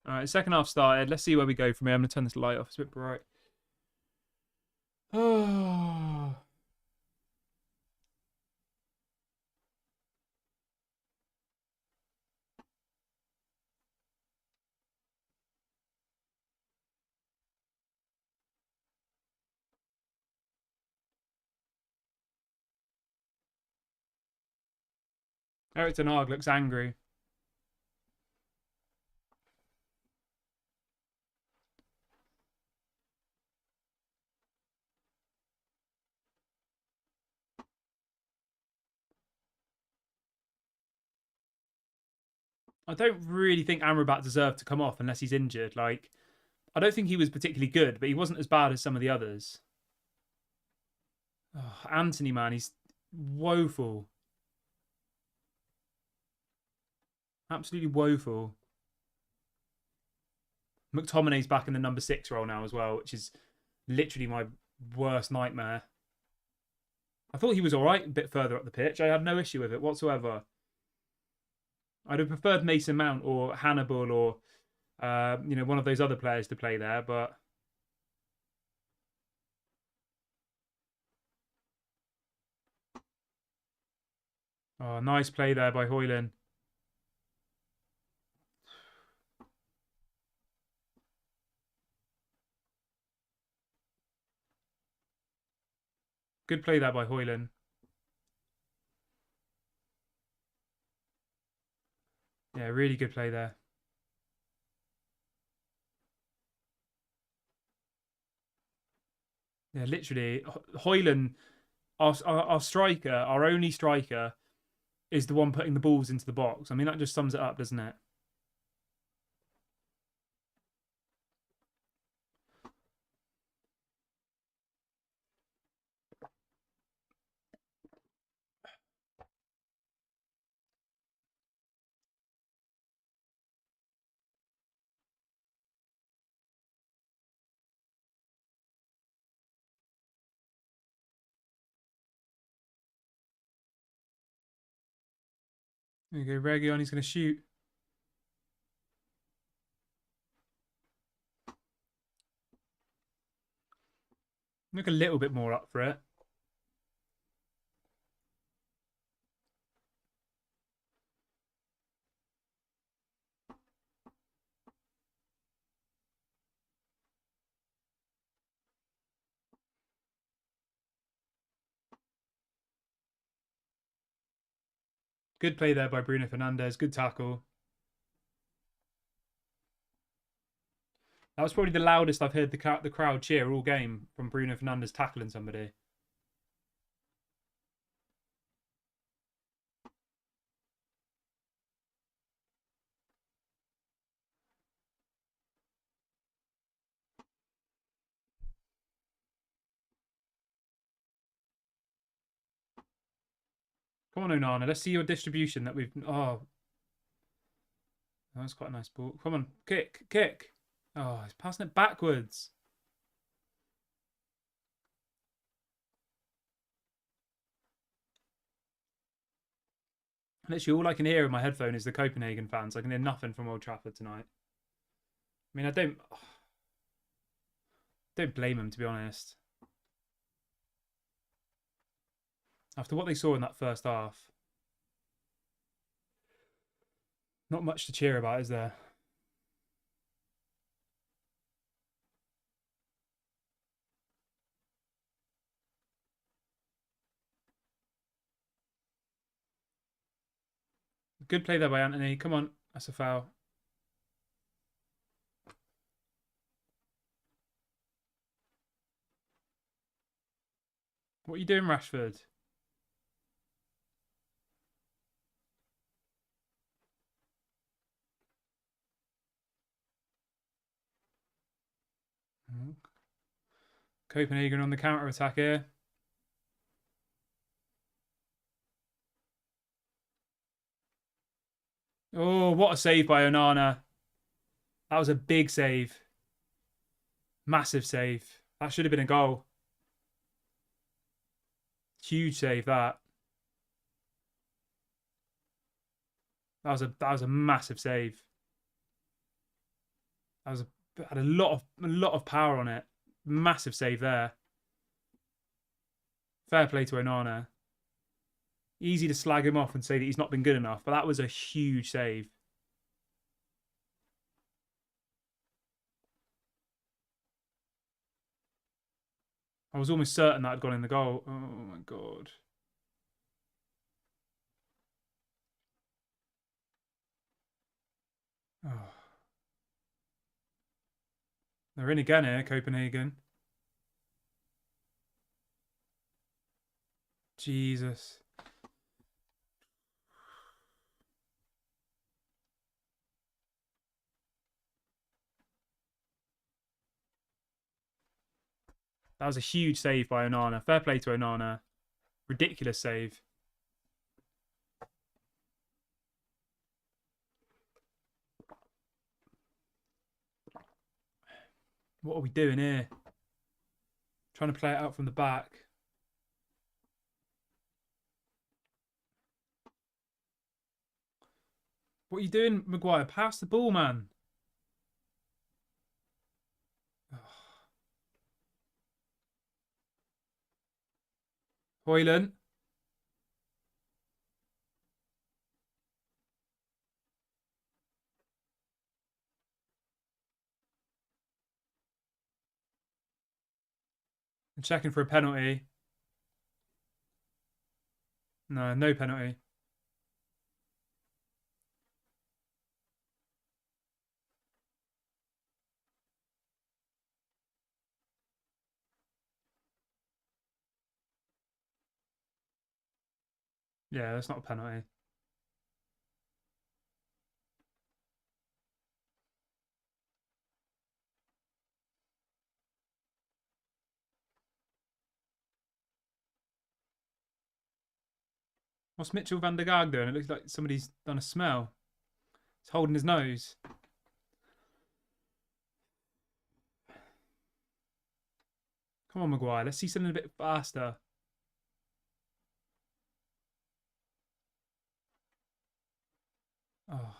All right, second half started. Let's see where we go from here. I'm going to turn this light off. It's a bit bright. Oh. Eric Ten Hag looks angry. I don't really think Amrabat deserved to come off unless he's injured. Like, I don't think he was particularly good, but he wasn't as bad as some of the others. Oh, Anthony, man, he's woeful. Absolutely woeful. McTominay's back in the number 6 role now as well, which is literally my worst nightmare. I thought he was all right a bit further up the pitch. I had no issue with it whatsoever. I'd have preferred Mason Mount or Hannibal or one of those other players to play there, but oh, nice play there by Højlund. Good play there by Højlund. Yeah, really good play there. Yeah, literally, Højlund, our striker, our only striker, is the one putting the balls into the box. I mean, that just sums it up, doesn't it? There you go, Region, he's going to shoot. Look a little bit more up for it. Good play there by Bruno Fernandes. Good tackle. That was probably the loudest I've heard the crowd cheer all game from Bruno Fernandes tackling somebody. Come on, Onana. Let's see your distribution that we've... Oh, that was quite a nice ball. Come on, kick, kick. Oh, he's passing it backwards. Literally, all I can hear in my headphone is the Copenhagen fans. I can hear nothing from Old Trafford tonight. I mean, I don't blame them, to be honest. After what they saw in that first half, not much to cheer about, is there? Good play there by Anthony. Come on, that's a foul. What are you doing, Rashford? Copenhagen on the counter attack here. Oh, what a save by Onana. That was a big save. Massive save. That should have been a goal. Huge save, that. That was a massive save. Had a lot of power on it. Massive save there. Fair play to Onana. Easy to slag him off and say that he's not been good enough, but that was a huge save. I was almost certain that had gone in the goal. Oh my god. Oh, they're in again here, Copenhagen. Jesus. That was a huge save by Onana. Fair play to Onana. Ridiculous save. What are we doing here? Trying to play it out from the back. What are you doing, Maguire? Pass the ball, man. Hoyland. I'm checking for a penalty. No, no penalty. Yeah, that's not a penalty. What's Mitchell van der Gaag doing? It looks like somebody's done a smell. He's holding his nose. Come on, Maguire. Let's see something a bit faster. Oh,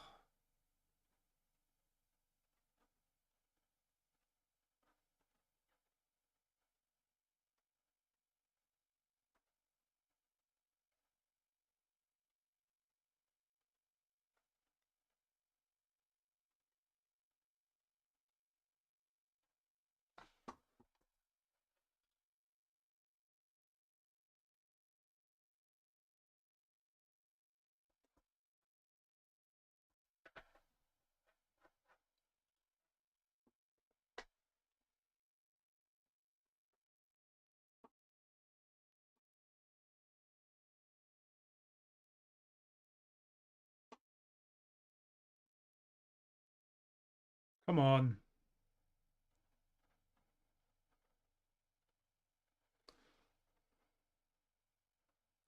come on.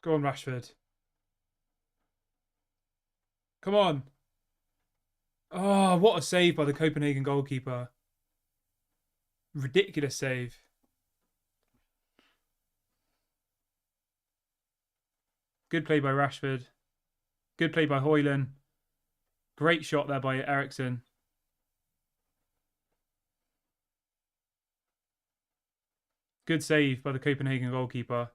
Go on, Rashford. Come on. Oh, what a save by the Copenhagen goalkeeper. Ridiculous save. Good play by Rashford. Good play by Hoyland. Great shot there by Ericsson. Good save by the Copenhagen goalkeeper.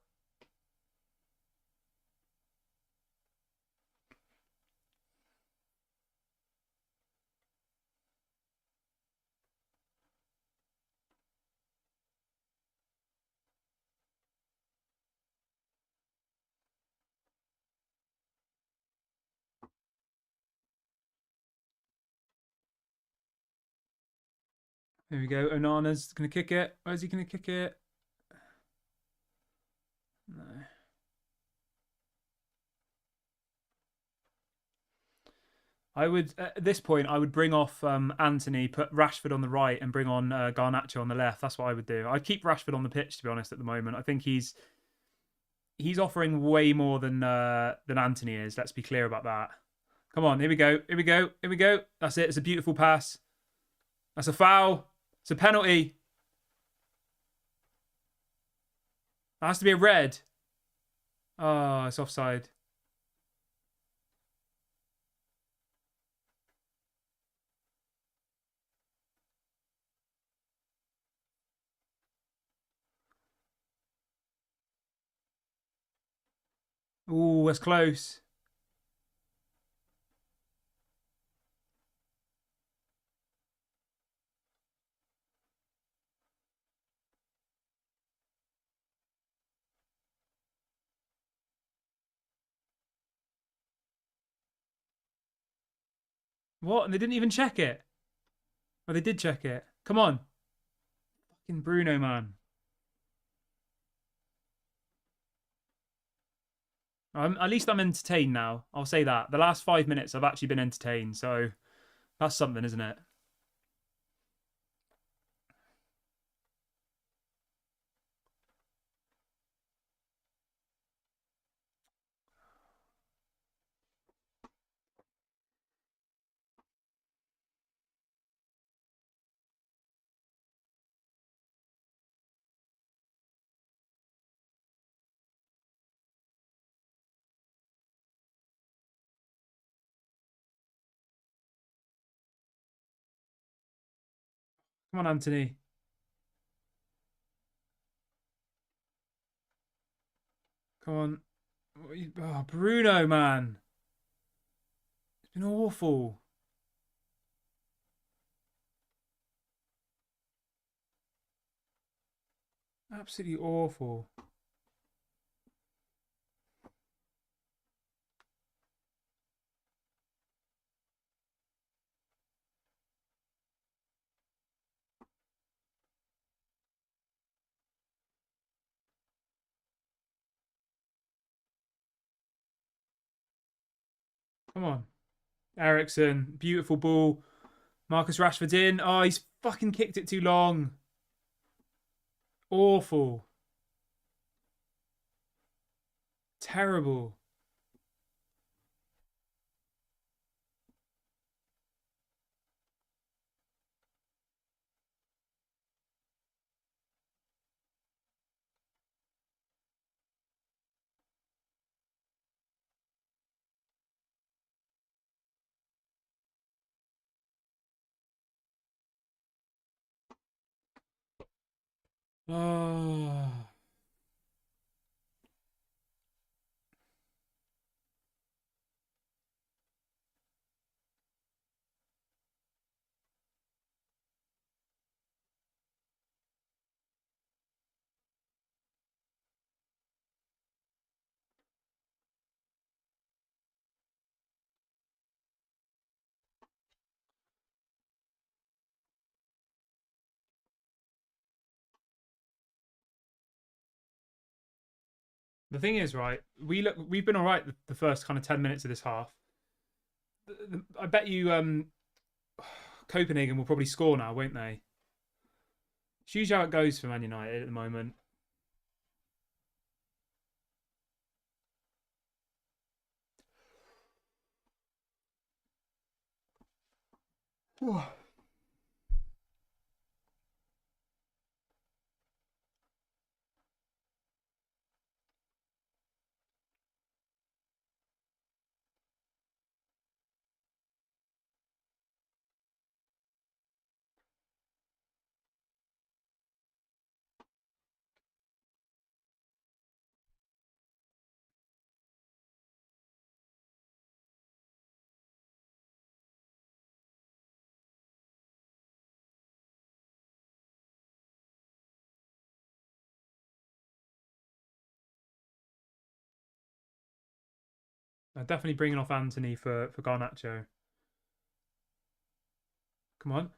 There we go. Onana's going to kick it. Where's he going to kick it? No. I would, at this point, I would bring off Anthony, put Rashford on the right, and bring on Garnacho on the left. That's what I would do. I'd keep Rashford on the pitch, to be honest, at the moment. I think he's offering way more than Anthony is. Let's be clear about that. Come on, here we go. Here we go. Here we go. That's it. It's a beautiful pass. That's a foul. It's a penalty. That has to be a red. Oh, it's offside. Ooh, that's close. What? And they didn't even check it. Oh, they did check it. Come on. Fucking Bruno, man. At least I'm entertained now. I'll say that. The last 5 minutes, I've actually been entertained. So that's something, isn't it? Come on, Anthony. Come on. Oh, Bruno, man. It's been awful. Absolutely awful. Come on. Ericsson, beautiful ball. Marcus Rashford's in. Oh, he's fucking kicked it too long. Awful. Terrible. Oh. The thing is, right, we've been all right the first kind of 10 minutes of this half. I bet you Copenhagen will probably score now, won't they? It's usually how it goes for Man United at the moment. Definitely bringing off Anthony for Garnacho. Come on.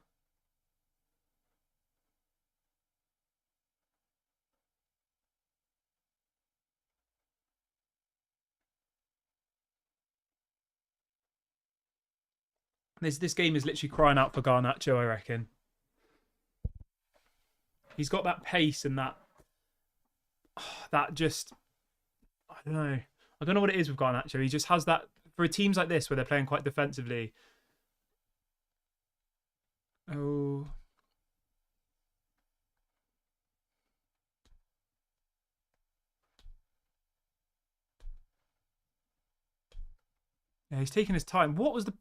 This game is literally crying out for Garnacho, I reckon. He's got that pace and that just I don't know. I don't know what it is with Garnacho. He just has that for teams like this where they're playing quite defensively. Oh. Yeah, he's taking his time. What was the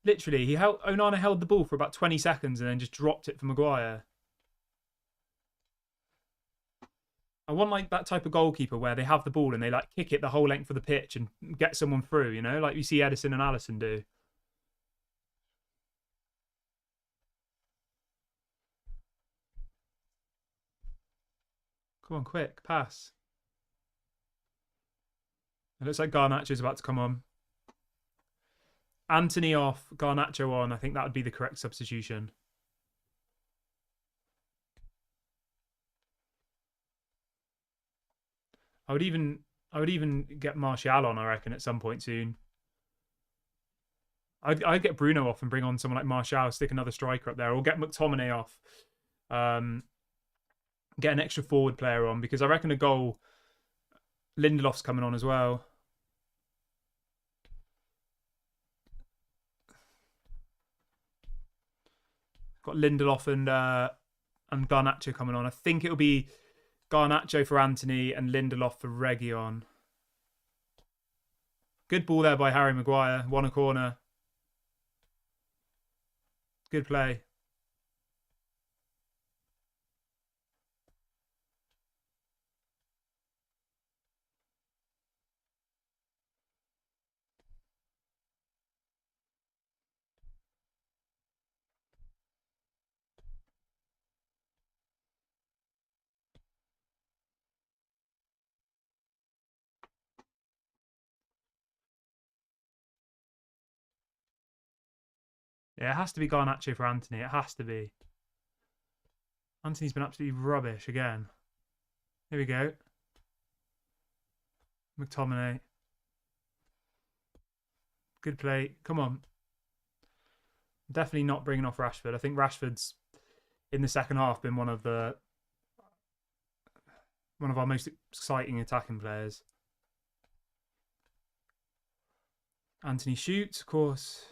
literally Onana held the ball for about 20 seconds and then just dropped it for Maguire. I want like that type of goalkeeper where they have the ball and they like kick it the whole length of the pitch and get someone through, you know, like you see Edison and Allison do. Come on, quick, pass. It looks like Garnacho's about to come on. Anthony off, Garnacho on. I think that would be the correct substitution. I would even get Martial on, I reckon, at some point soon. I'd get Bruno off and bring on someone like Martial, stick another striker up there, or get McTominay off. Get an extra forward player on, because I reckon a goal, Lindelof's coming on as well. Got Lindelof and Garnacho coming on. I think it'll be Garnacho for Anthony and Lindelof for Reguilon. Good ball there by Harry Maguire. Won a corner. Good play. Yeah, it has to be Garnacho for Anthony. It has to be. Anthony's been absolutely rubbish again. Here we go. McTominay. Good play. Come on. Definitely not bringing off Rashford. I think Rashford's, in the second half, been one of our most exciting attacking players. Anthony shoots, of course.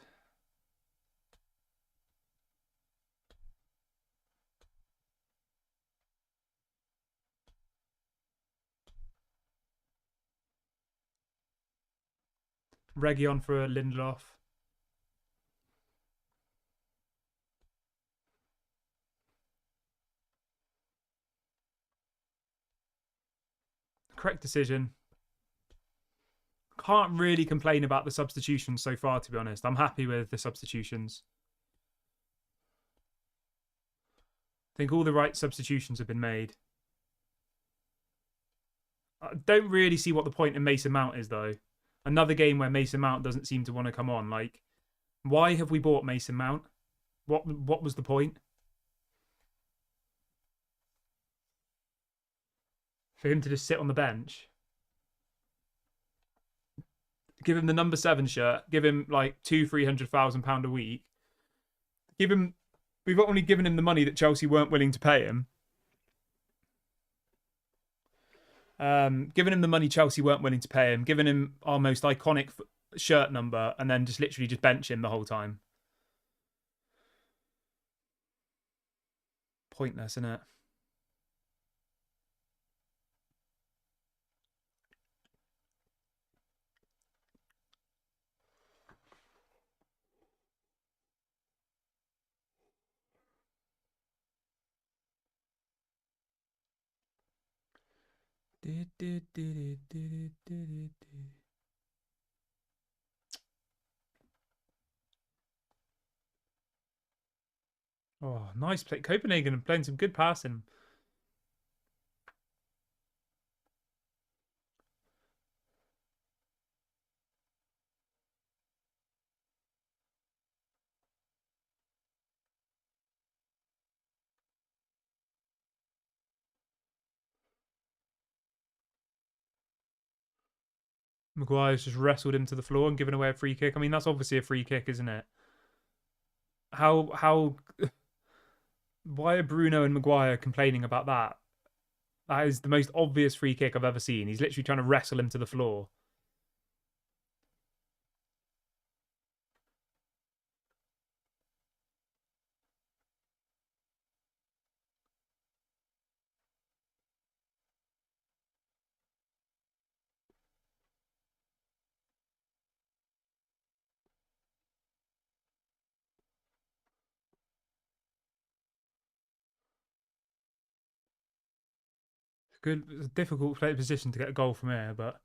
Reguilon for Lindelof. Correct decision. Can't really complain about the substitutions so far, to be honest. I'm happy with the substitutions. I think all the right substitutions have been made. I don't really see what the point in Mason Mount is, though. Another game where Mason Mount doesn't seem to want to come on. Like, why have we bought Mason Mount? What was the point? For him to just sit on the bench? Give him the number 7 shirt. Give him like £200,000-300,000 a week. We've only given him the money that Chelsea weren't willing to pay him. Giving him the money Chelsea weren't willing to pay him, giving him our most iconic shirt number, and then just literally just bench him the whole time. Pointless, isn't it? Oh, nice play. Copenhagen playing some good passing. Maguire's just wrestled him to the floor and given away a free kick. I mean, that's obviously a free kick, isn't it? How why are Bruno and Maguire complaining about that? That is the most obvious free kick I've ever seen. He's literally trying to wrestle him to the floor. Good, it's a difficult position to get a goal from here, but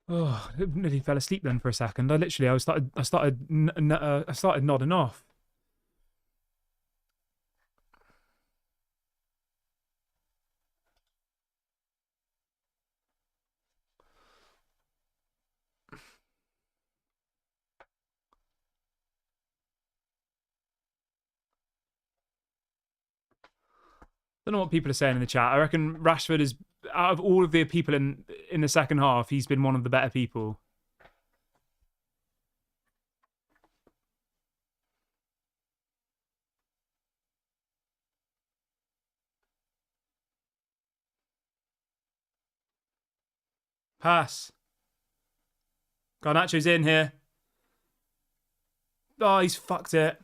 Oh, I nearly fell asleep then for a second. I started nodding off. Don't know what people are saying in the chat. I reckon Rashford is, out of all of the people in the second half, he's been one of the better people. Pass. Garnacho's in here. Oh, he's fucked it.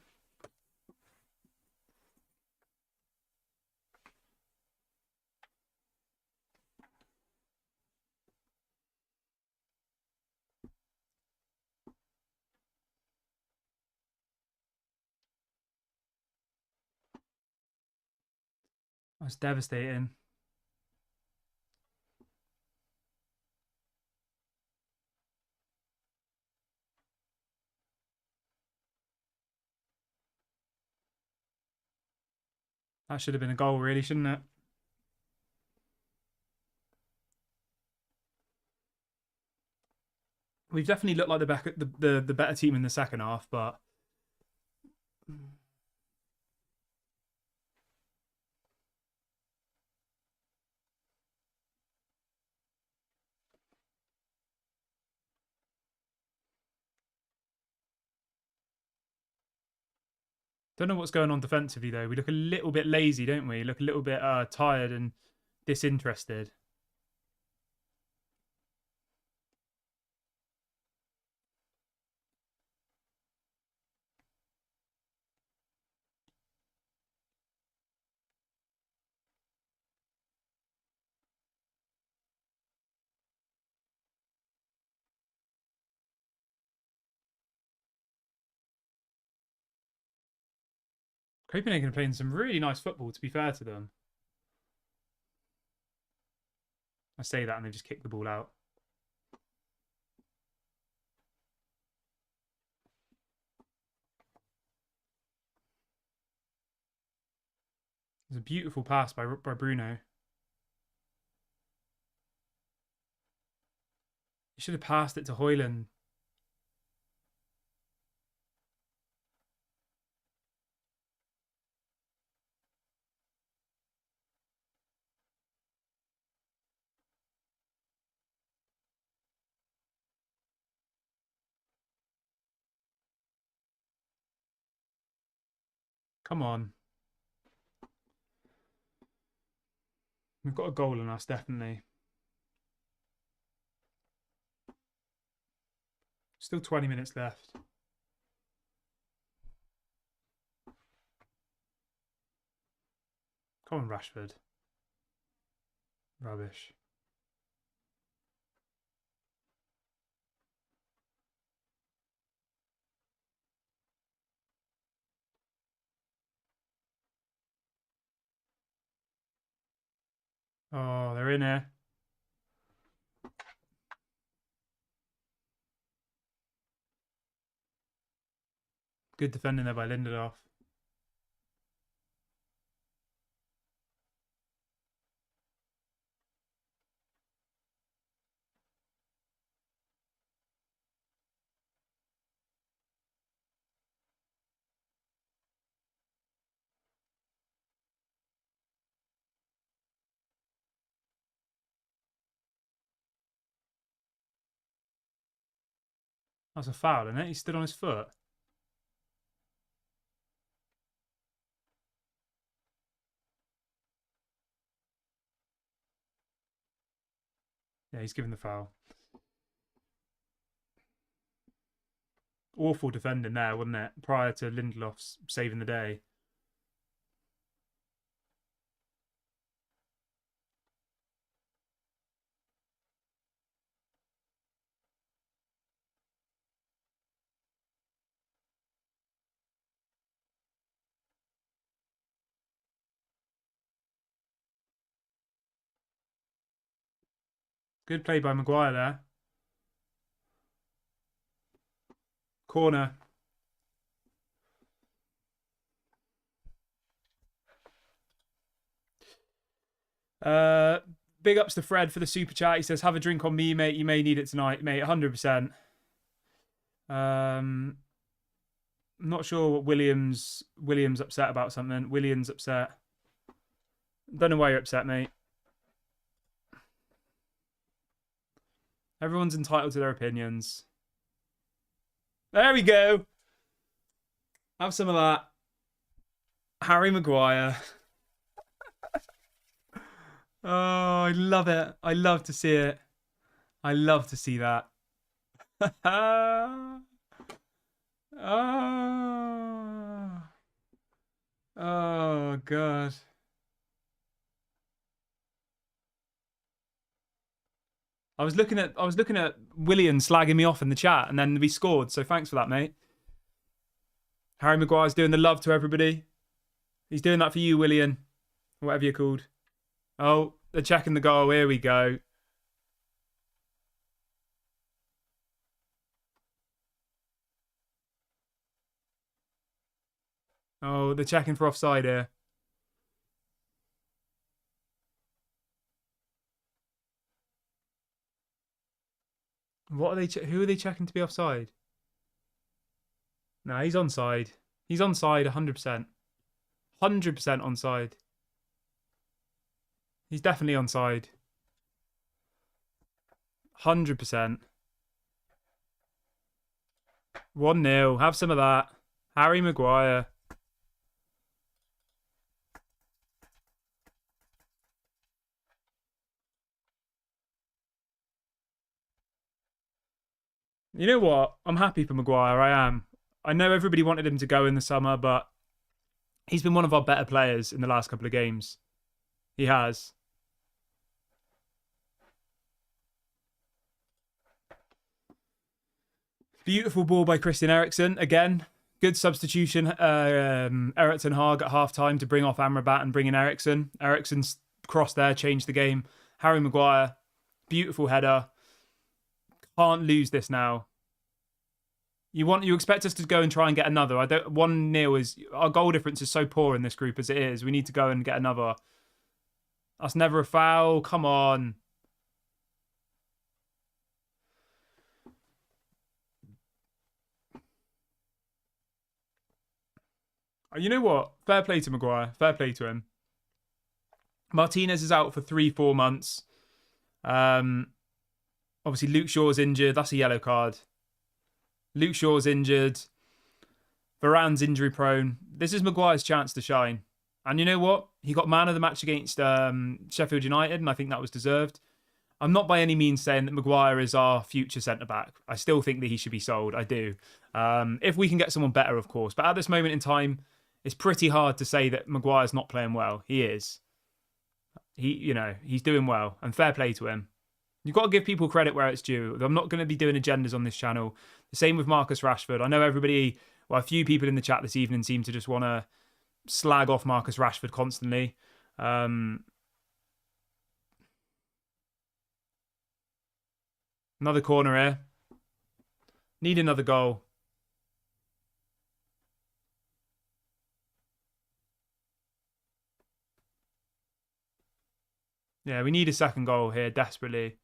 That's devastating. That should have been a goal, really, shouldn't it? We've definitely looked like the better team in the second half, but don't know what's going on defensively though. We look a little bit lazy, don't we? Look a little bit tired and disinterested. Copenhagen are playing some really nice football, to be fair to them. I say that and they just kick the ball out. It's a beautiful pass by Bruno. He should have passed it to Hoyland. Come on. We've got a goal on us, definitely. Still 20 minutes left. Come on, Rashford. Rubbish. Oh, they're in here. Good defending there by Lindelof. That's a foul, isn't it? He stood on his foot. Yeah, he's given the foul. Awful defending there, wasn't it? Prior to Lindelof's saving the day. Good play by Maguire there. Corner. Big ups to Fred for the super chat. He says, "Have a drink on me, mate. You may need it tonight, mate. 100%." I'm not sure what Williams upset about something. Williams upset. Don't know why you're upset, mate. Everyone's entitled to their opinions. There we go. Have some of that. Harry Maguire. Oh, I love it. I love to see it. I love to see that. Oh. Oh, God. I was looking at William slagging me off in the chat, and then we scored. So thanks for that, mate. Harry Maguire's doing the love to everybody. He's doing that for you, William, whatever you're called. Oh, they're checking the goal. Here we go. Oh, they're checking for offside here. What are they? Who are they checking to be offside? No, he's onside. He's onside 100%. 100% onside. He's definitely onside. 100%. 1-0. Have some of that. Harry Maguire. You know what? I'm happy for Maguire. I am. I know everybody wanted him to go in the summer, but he's been one of our better players in the last couple of games. He has. Beautiful ball by Christian Eriksen. Again, good substitution. Erik ten Hag at half-time to bring off Amrabat and bring in Eriksen. Eriksen's cross there changed the game. Harry Maguire, beautiful header. Can't lose this now. You expect us to go and try and get another. 1-0 is our goal difference is so poor in this group as it is. We need to go and get another. That's never a foul. Come on. You know what? Fair play to Maguire. Fair play to him. Martinez is out for 3-4 months. Obviously, Luke Shaw's injured. That's a yellow card. Luke Shaw's injured. Varane's injury prone. This is Maguire's chance to shine. And you know what? He got man of the match against Sheffield United, and I think that was deserved. I'm not by any means saying that Maguire is our future centre-back. I still think that he should be sold. I do. If we can get someone better, of course. But at this moment in time, it's pretty hard to say that Maguire's not playing well. He is. He's doing well. And fair play to him. You've got to give people credit where it's due. I'm not going to be doing agendas on this channel. The same with Marcus Rashford. I know a few people in the chat this evening seem to just want to slag off Marcus Rashford constantly. Another corner here. Need another goal. Yeah, we need a second goal here desperately.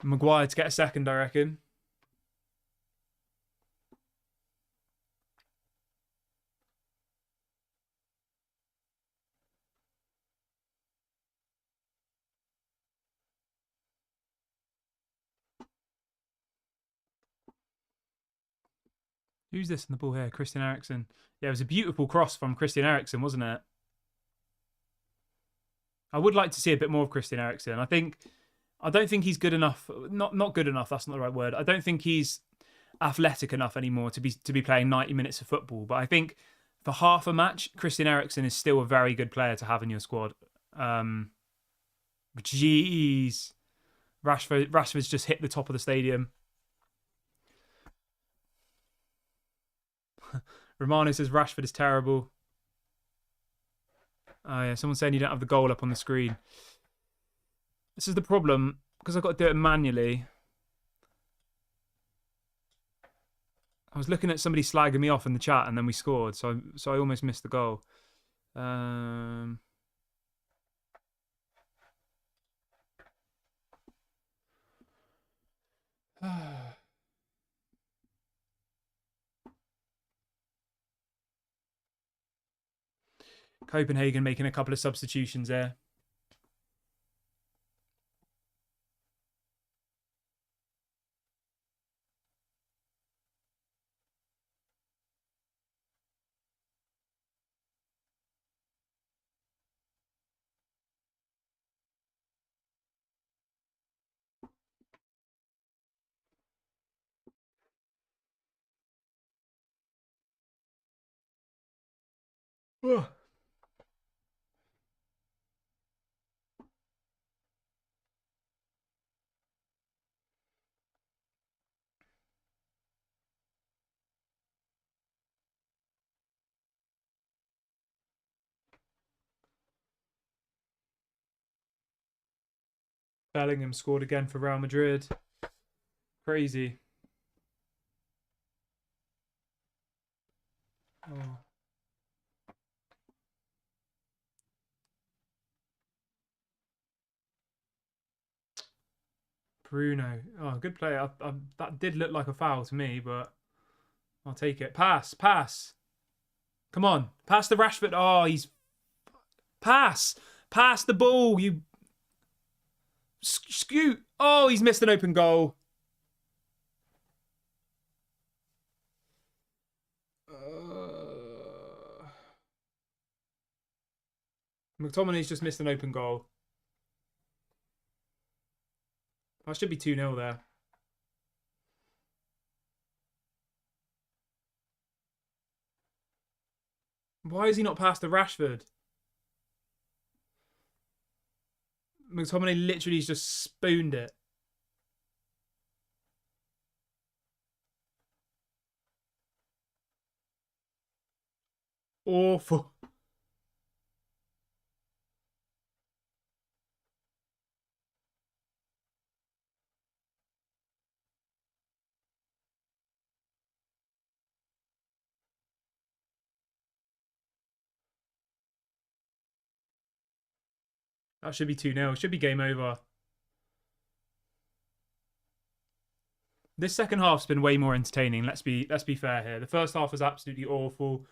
Maguire to get a second, I reckon. Who's this in the ball here? Christian Eriksen. Yeah, it was a beautiful cross from Christian Eriksen, wasn't it? I would like to see a bit more of Christian Eriksen. I don't think he's good enough. Not good enough. That's not the right word. I don't think he's athletic enough anymore to be playing 90 minutes of football. But I think for half a match, Christian Eriksen is still a very good player to have in your squad. Jeez, Rashford's just hit the top of the stadium. Romano says Rashford is terrible. Oh, yeah, someone's saying you don't have the goal up on the screen. This is the problem, because I've got to do it manually. I was looking at somebody slagging me off in the chat, and then we scored, so I almost missed the goal. Copenhagen making a couple of substitutions there. Bellingham scored again for Real Madrid. Crazy. Oh. Bruno. Oh, good play. That did look like a foul to me, but I'll take it. Pass. Come on. Pass the Rashford. Oh, he's... Pass the ball, you... Scoot. Oh, he's missed an open goal. McTominay's just missed an open goal. That should be 2-0 there. Why is he not past the Rashford? McTominay literally just spooned it. Awful. That should be 2-0. Should be game over. This second half's been way more entertaining. Let's be fair here. The first half was absolutely awful.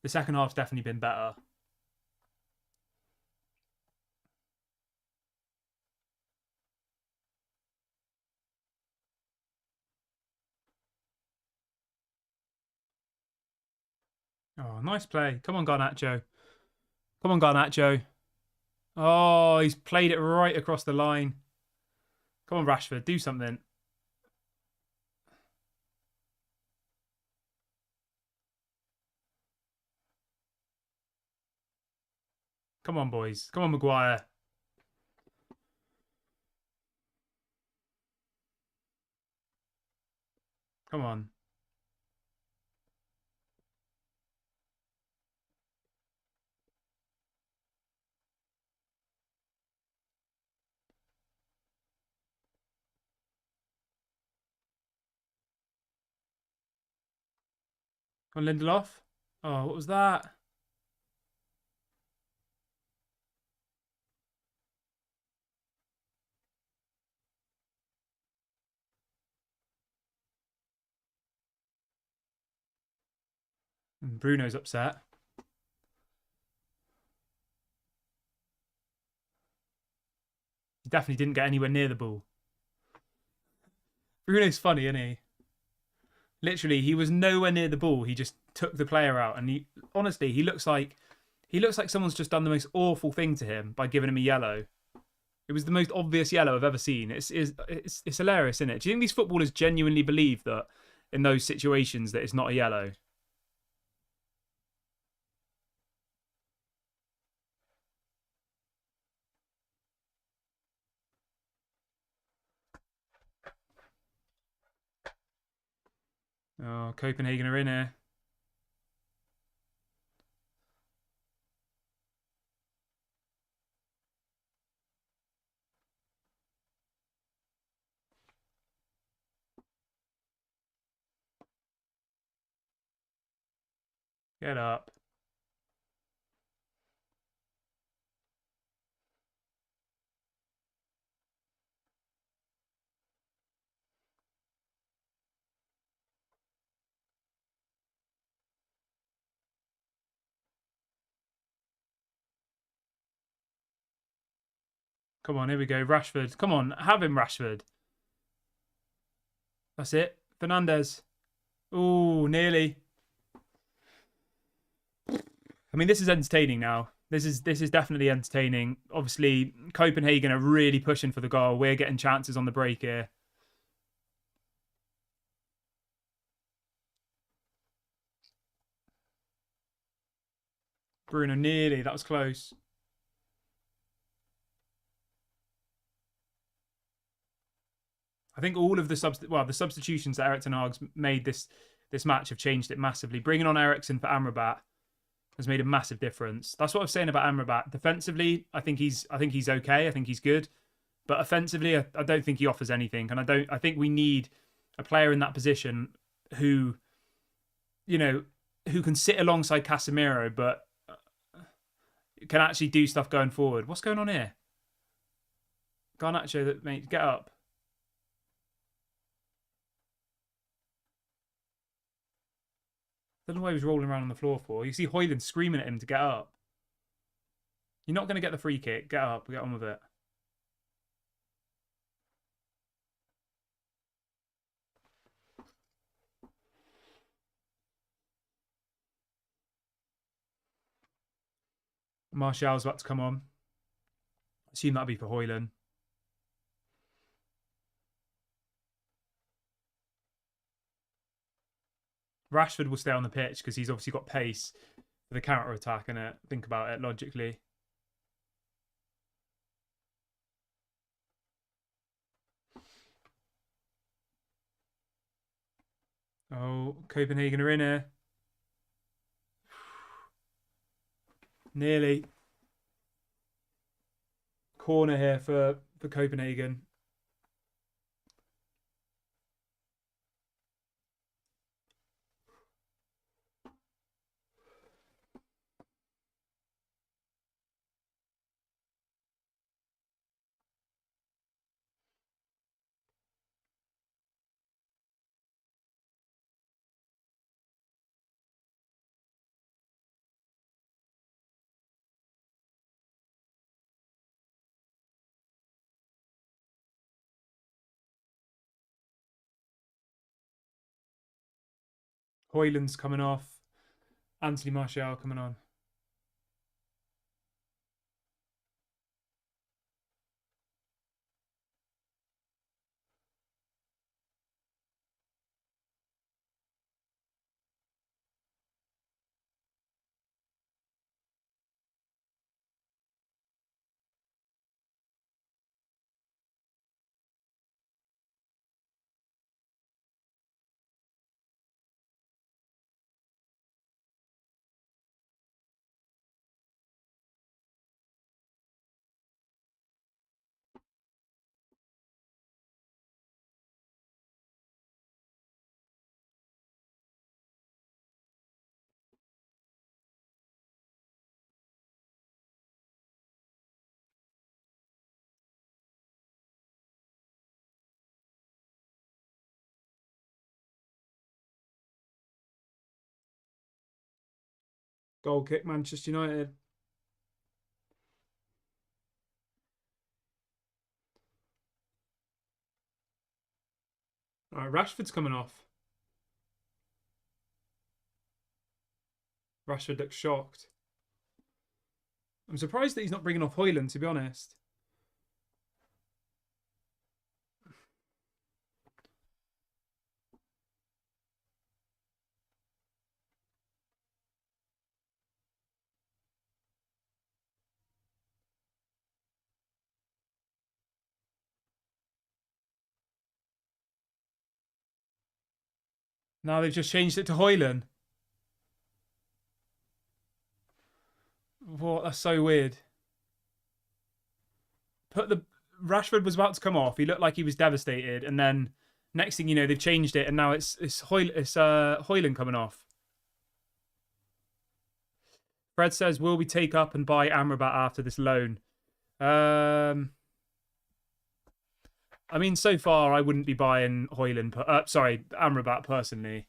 The second half's definitely been better. Oh, nice play. Come on, Garnacho. Come on, Garnacho. Oh, he's played it right across the line. Come on, Rashford. Do something. Come on, boys. Come on, Maguire. Come on. Come on, Lindelof. Oh, what was that? Bruno's upset. He definitely didn't get anywhere near the ball. Bruno's funny, isn't he? Literally, he was nowhere near the ball. He just took the player out, and honestly, he looks like someone's just done the most awful thing to him by giving him a yellow. It was the most obvious yellow I've ever seen. It's hilarious, isn't it? Do you think these footballers genuinely believe that in those situations that it's not a yellow? Oh, Copenhagen are in here. Get up. Come on, here we go. Rashford. Come on, have him, Rashford. That's it. Fernandez. Ooh, nearly. I mean, this is entertaining now. This is definitely entertaining. Obviously, Copenhagen are really pushing for the goal. We're getting chances on the break here. Bruno, nearly. That was close. I think all of the substitutions that Erik ten Hag's made this match have changed it massively. Bringing on Eriksen for Amrabat has made a massive difference. That's what I was saying about Amrabat. Defensively, I think he's okay. I think he's good, but offensively, I don't think he offers anything. And I think we need a player in that position who, who can sit alongside Casemiro, but can actually do stuff going forward. What's going on here? Garnacho, mate, get up. I don't know why he was rolling around on the floor for. You see Højlund screaming at him to get up. You're not going to get the free kick. Get up. Get on with it. Martial's about to come on. Assume that'll be for Højlund. Rashford will stay on the pitch because he's obviously got pace for the counter attack, and think about it logically. Oh, Copenhagen are in here. Nearly. Corner here for Copenhagen. Højlund's coming off. Anthony Martial coming on. Goal kick, Manchester United. All right, Rashford's coming off. Rashford looks shocked. I'm surprised that he's not bringing off Højlund, to be honest. Now they've just changed it to Højlund. What? That's so weird. Rashford was about to come off. He looked like he was devastated, and then next thing you know, they've changed it, and now it's Højlund coming off. Fred says, will we take up and buy Amrabat after this loan? I mean, so far, I wouldn't be buying Amrabat personally.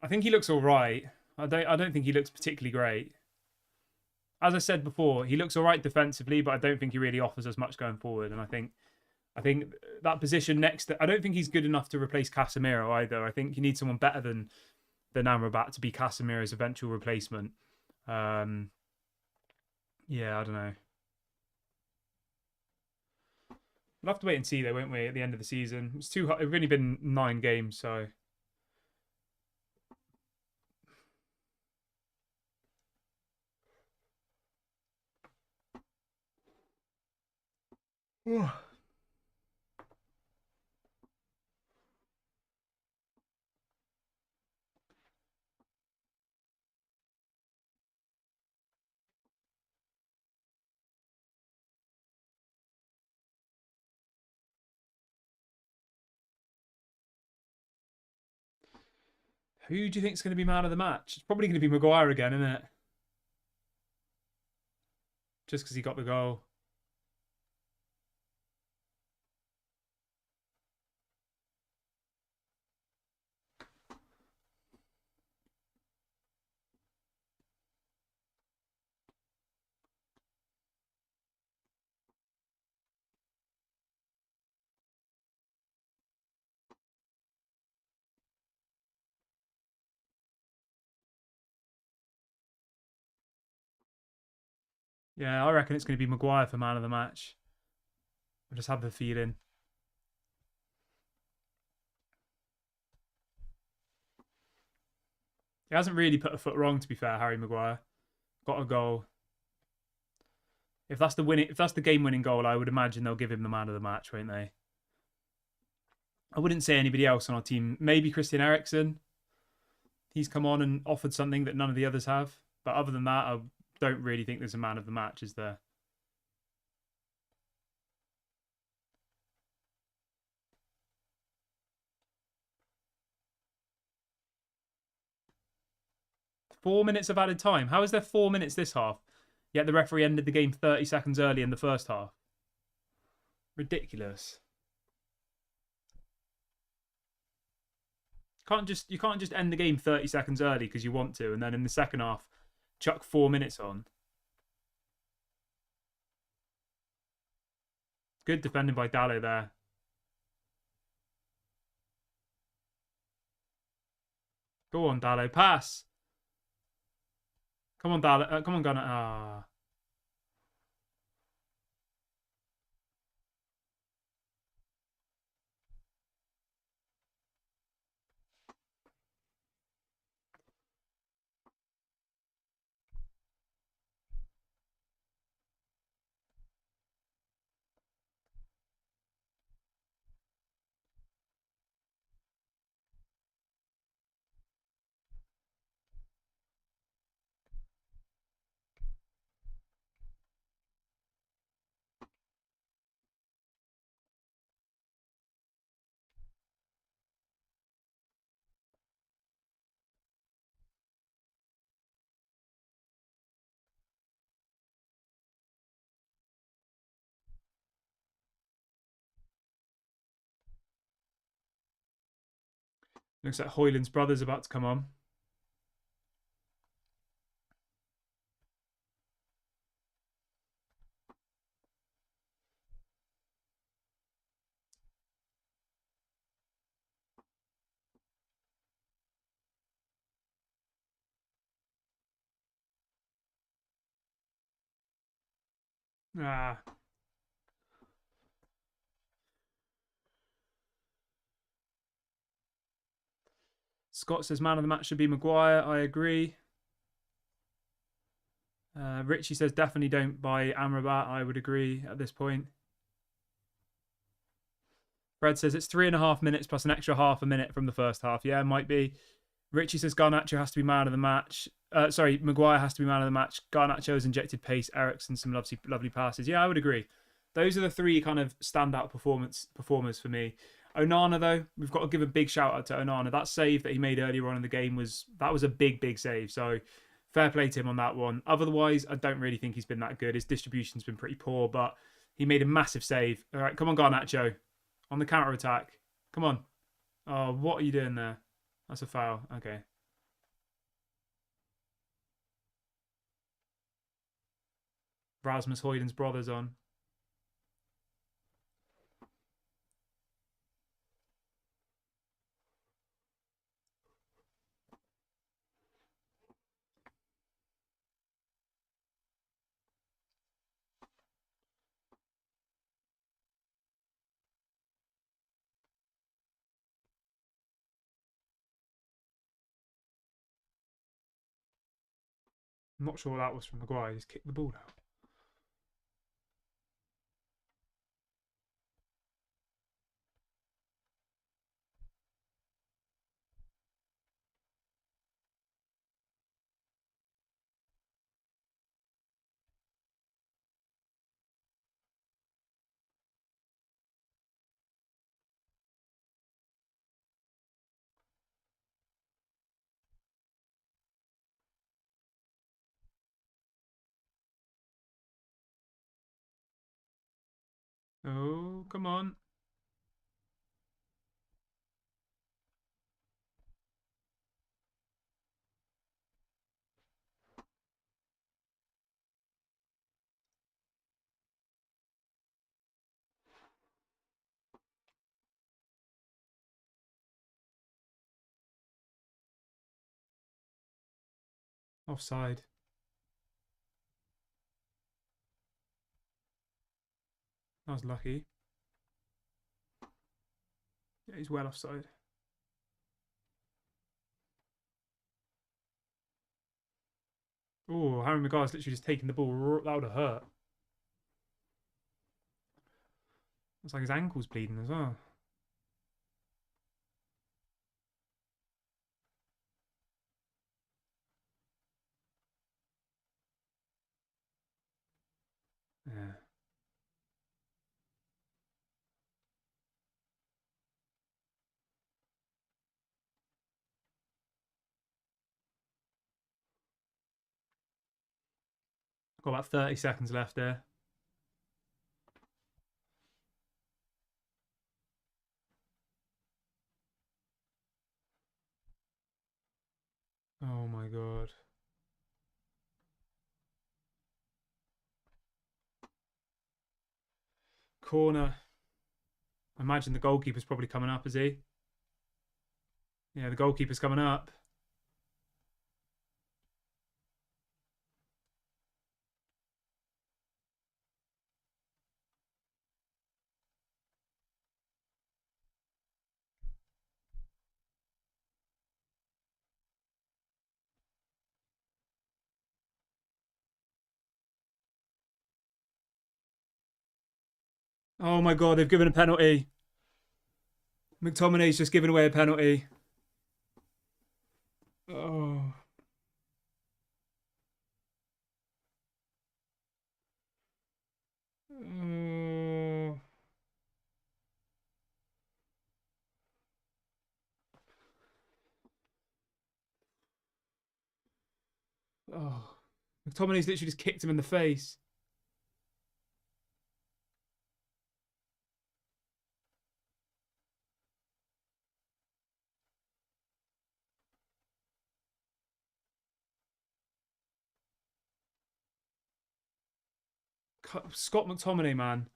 I think he looks all right. I don't think he looks particularly great. As I said before, he looks all right defensively, but I don't think he really offers us much going forward. And I think that position next to, I don't think he's good enough to replace Casemiro either. I think you need someone better than Amrabat to be Casemiro's eventual replacement. Yeah, I don't know. We'll have to wait and see though, won't we, at the end of the season. It's too hard. It's only been 9 games, so. Who do you think is going to be man of the match? It's probably going to be Maguire again, isn't it? Just because he got the goal. Yeah, I reckon it's going to be Maguire for man of the match. I just have the feeling. He hasn't really put a foot wrong, to be fair, Harry Maguire. Got a goal. If that's the game-winning goal, I would imagine they'll give him the man of the match, won't they? I wouldn't say anybody else on our team. Maybe Christian Eriksen. He's come on and offered something that none of the others have. But other than that, I don't really think there's a man of the match, is there? Four minutes of added time. How is there 4 minutes this half? Yet the referee ended the game 30 seconds early in the first half. Ridiculous. You can't just end the game 30 seconds early because you want to, and then in the second half, chuck 4 minutes on. Good defending by Dallo there. Go on, Dallo. Pass. Come on, Dallo. Come on, Gunnar. Ah. Looks like Hoyland's brother's about to come on. Ah. Scott says man of the match should be Maguire. I agree. Richie says definitely don't buy Amrabat. I would agree at this point. Fred says it's 3.5 minutes plus an extra half a minute from the first half. Yeah, might be. Richie says Garnacho has to be man of the match. Maguire has to be man of the match. Garnacho has injected pace. Eriksen some lovely passes. Yeah, I would agree. Those are the three kind of standout performers for me. Onana, though, we've got to give a big shout out to Onana. That save that he made earlier on in the game was a big save. So Fair play to him on that one. Otherwise, I don't really think he's been that good. His distribution's been pretty poor, but he made a massive save. All right, come on, Garnacho. On the counter attack. Come on. Oh, what are you doing there? That's a foul. Okay. Rasmus Højlund's brother's on. I'm not sure that was from Maguire. He's kicked the ball out. Oh, come on. Offside. That was lucky. Yeah, he's well offside. Oh, Harry Maguire's literally just taking the ball. That would have hurt. Looks like his ankle's bleeding as well. Yeah. Got about 30 seconds left there. Oh my god. Corner. I imagine the goalkeeper's probably coming up, is he? Yeah, the goalkeeper's coming up. Oh my god, they've given a penalty. McTominay's just given away a penalty. Oh. Oh. Oh. McTominay's literally just kicked him in the face. Scott McTominay, man.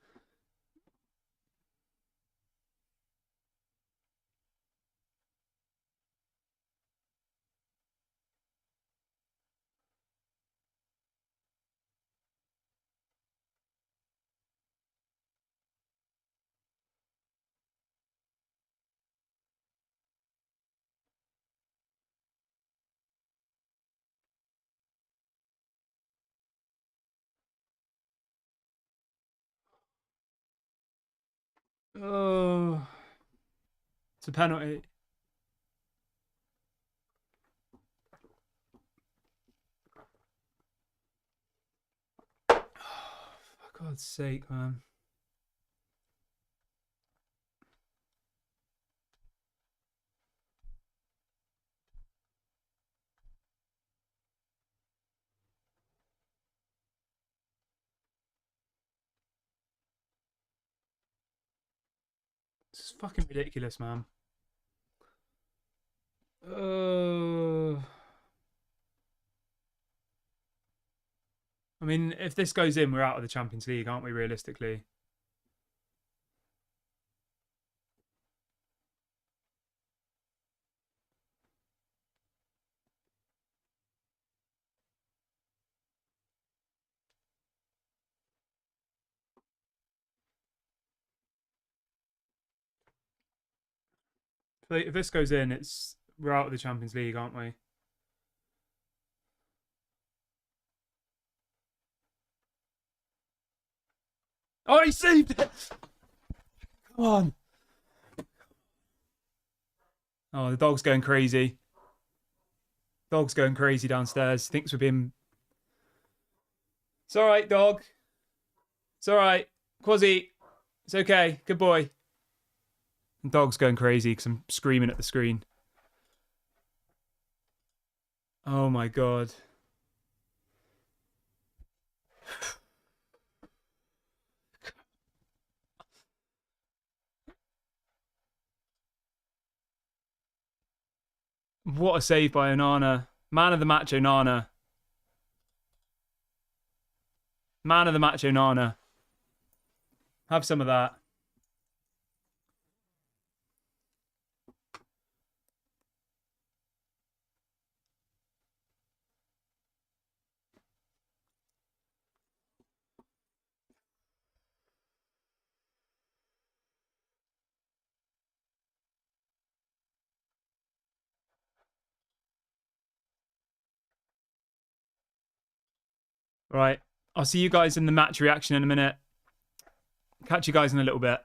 Oh. It's a penalty. For God's sake, man. It's fucking ridiculous, man. I mean, if this goes in, we're out of the Champions League, aren't we, realistically? If this goes in, we're out of the Champions League, aren't we? Oh, he saved it! Come on. Oh, the dog's going crazy. Dog's going crazy downstairs. Thinks we're being. It's all right, dog. It's all right. Quasi, it's okay. Good boy. The dog's going crazy because I'm screaming at the screen. Oh my god. What a save by Onana. Man of the match, Onana. Man of the match, Onana. Have some of that. Right. I'll see you guys in the match reaction in a minute. Catch you guys in a little bit.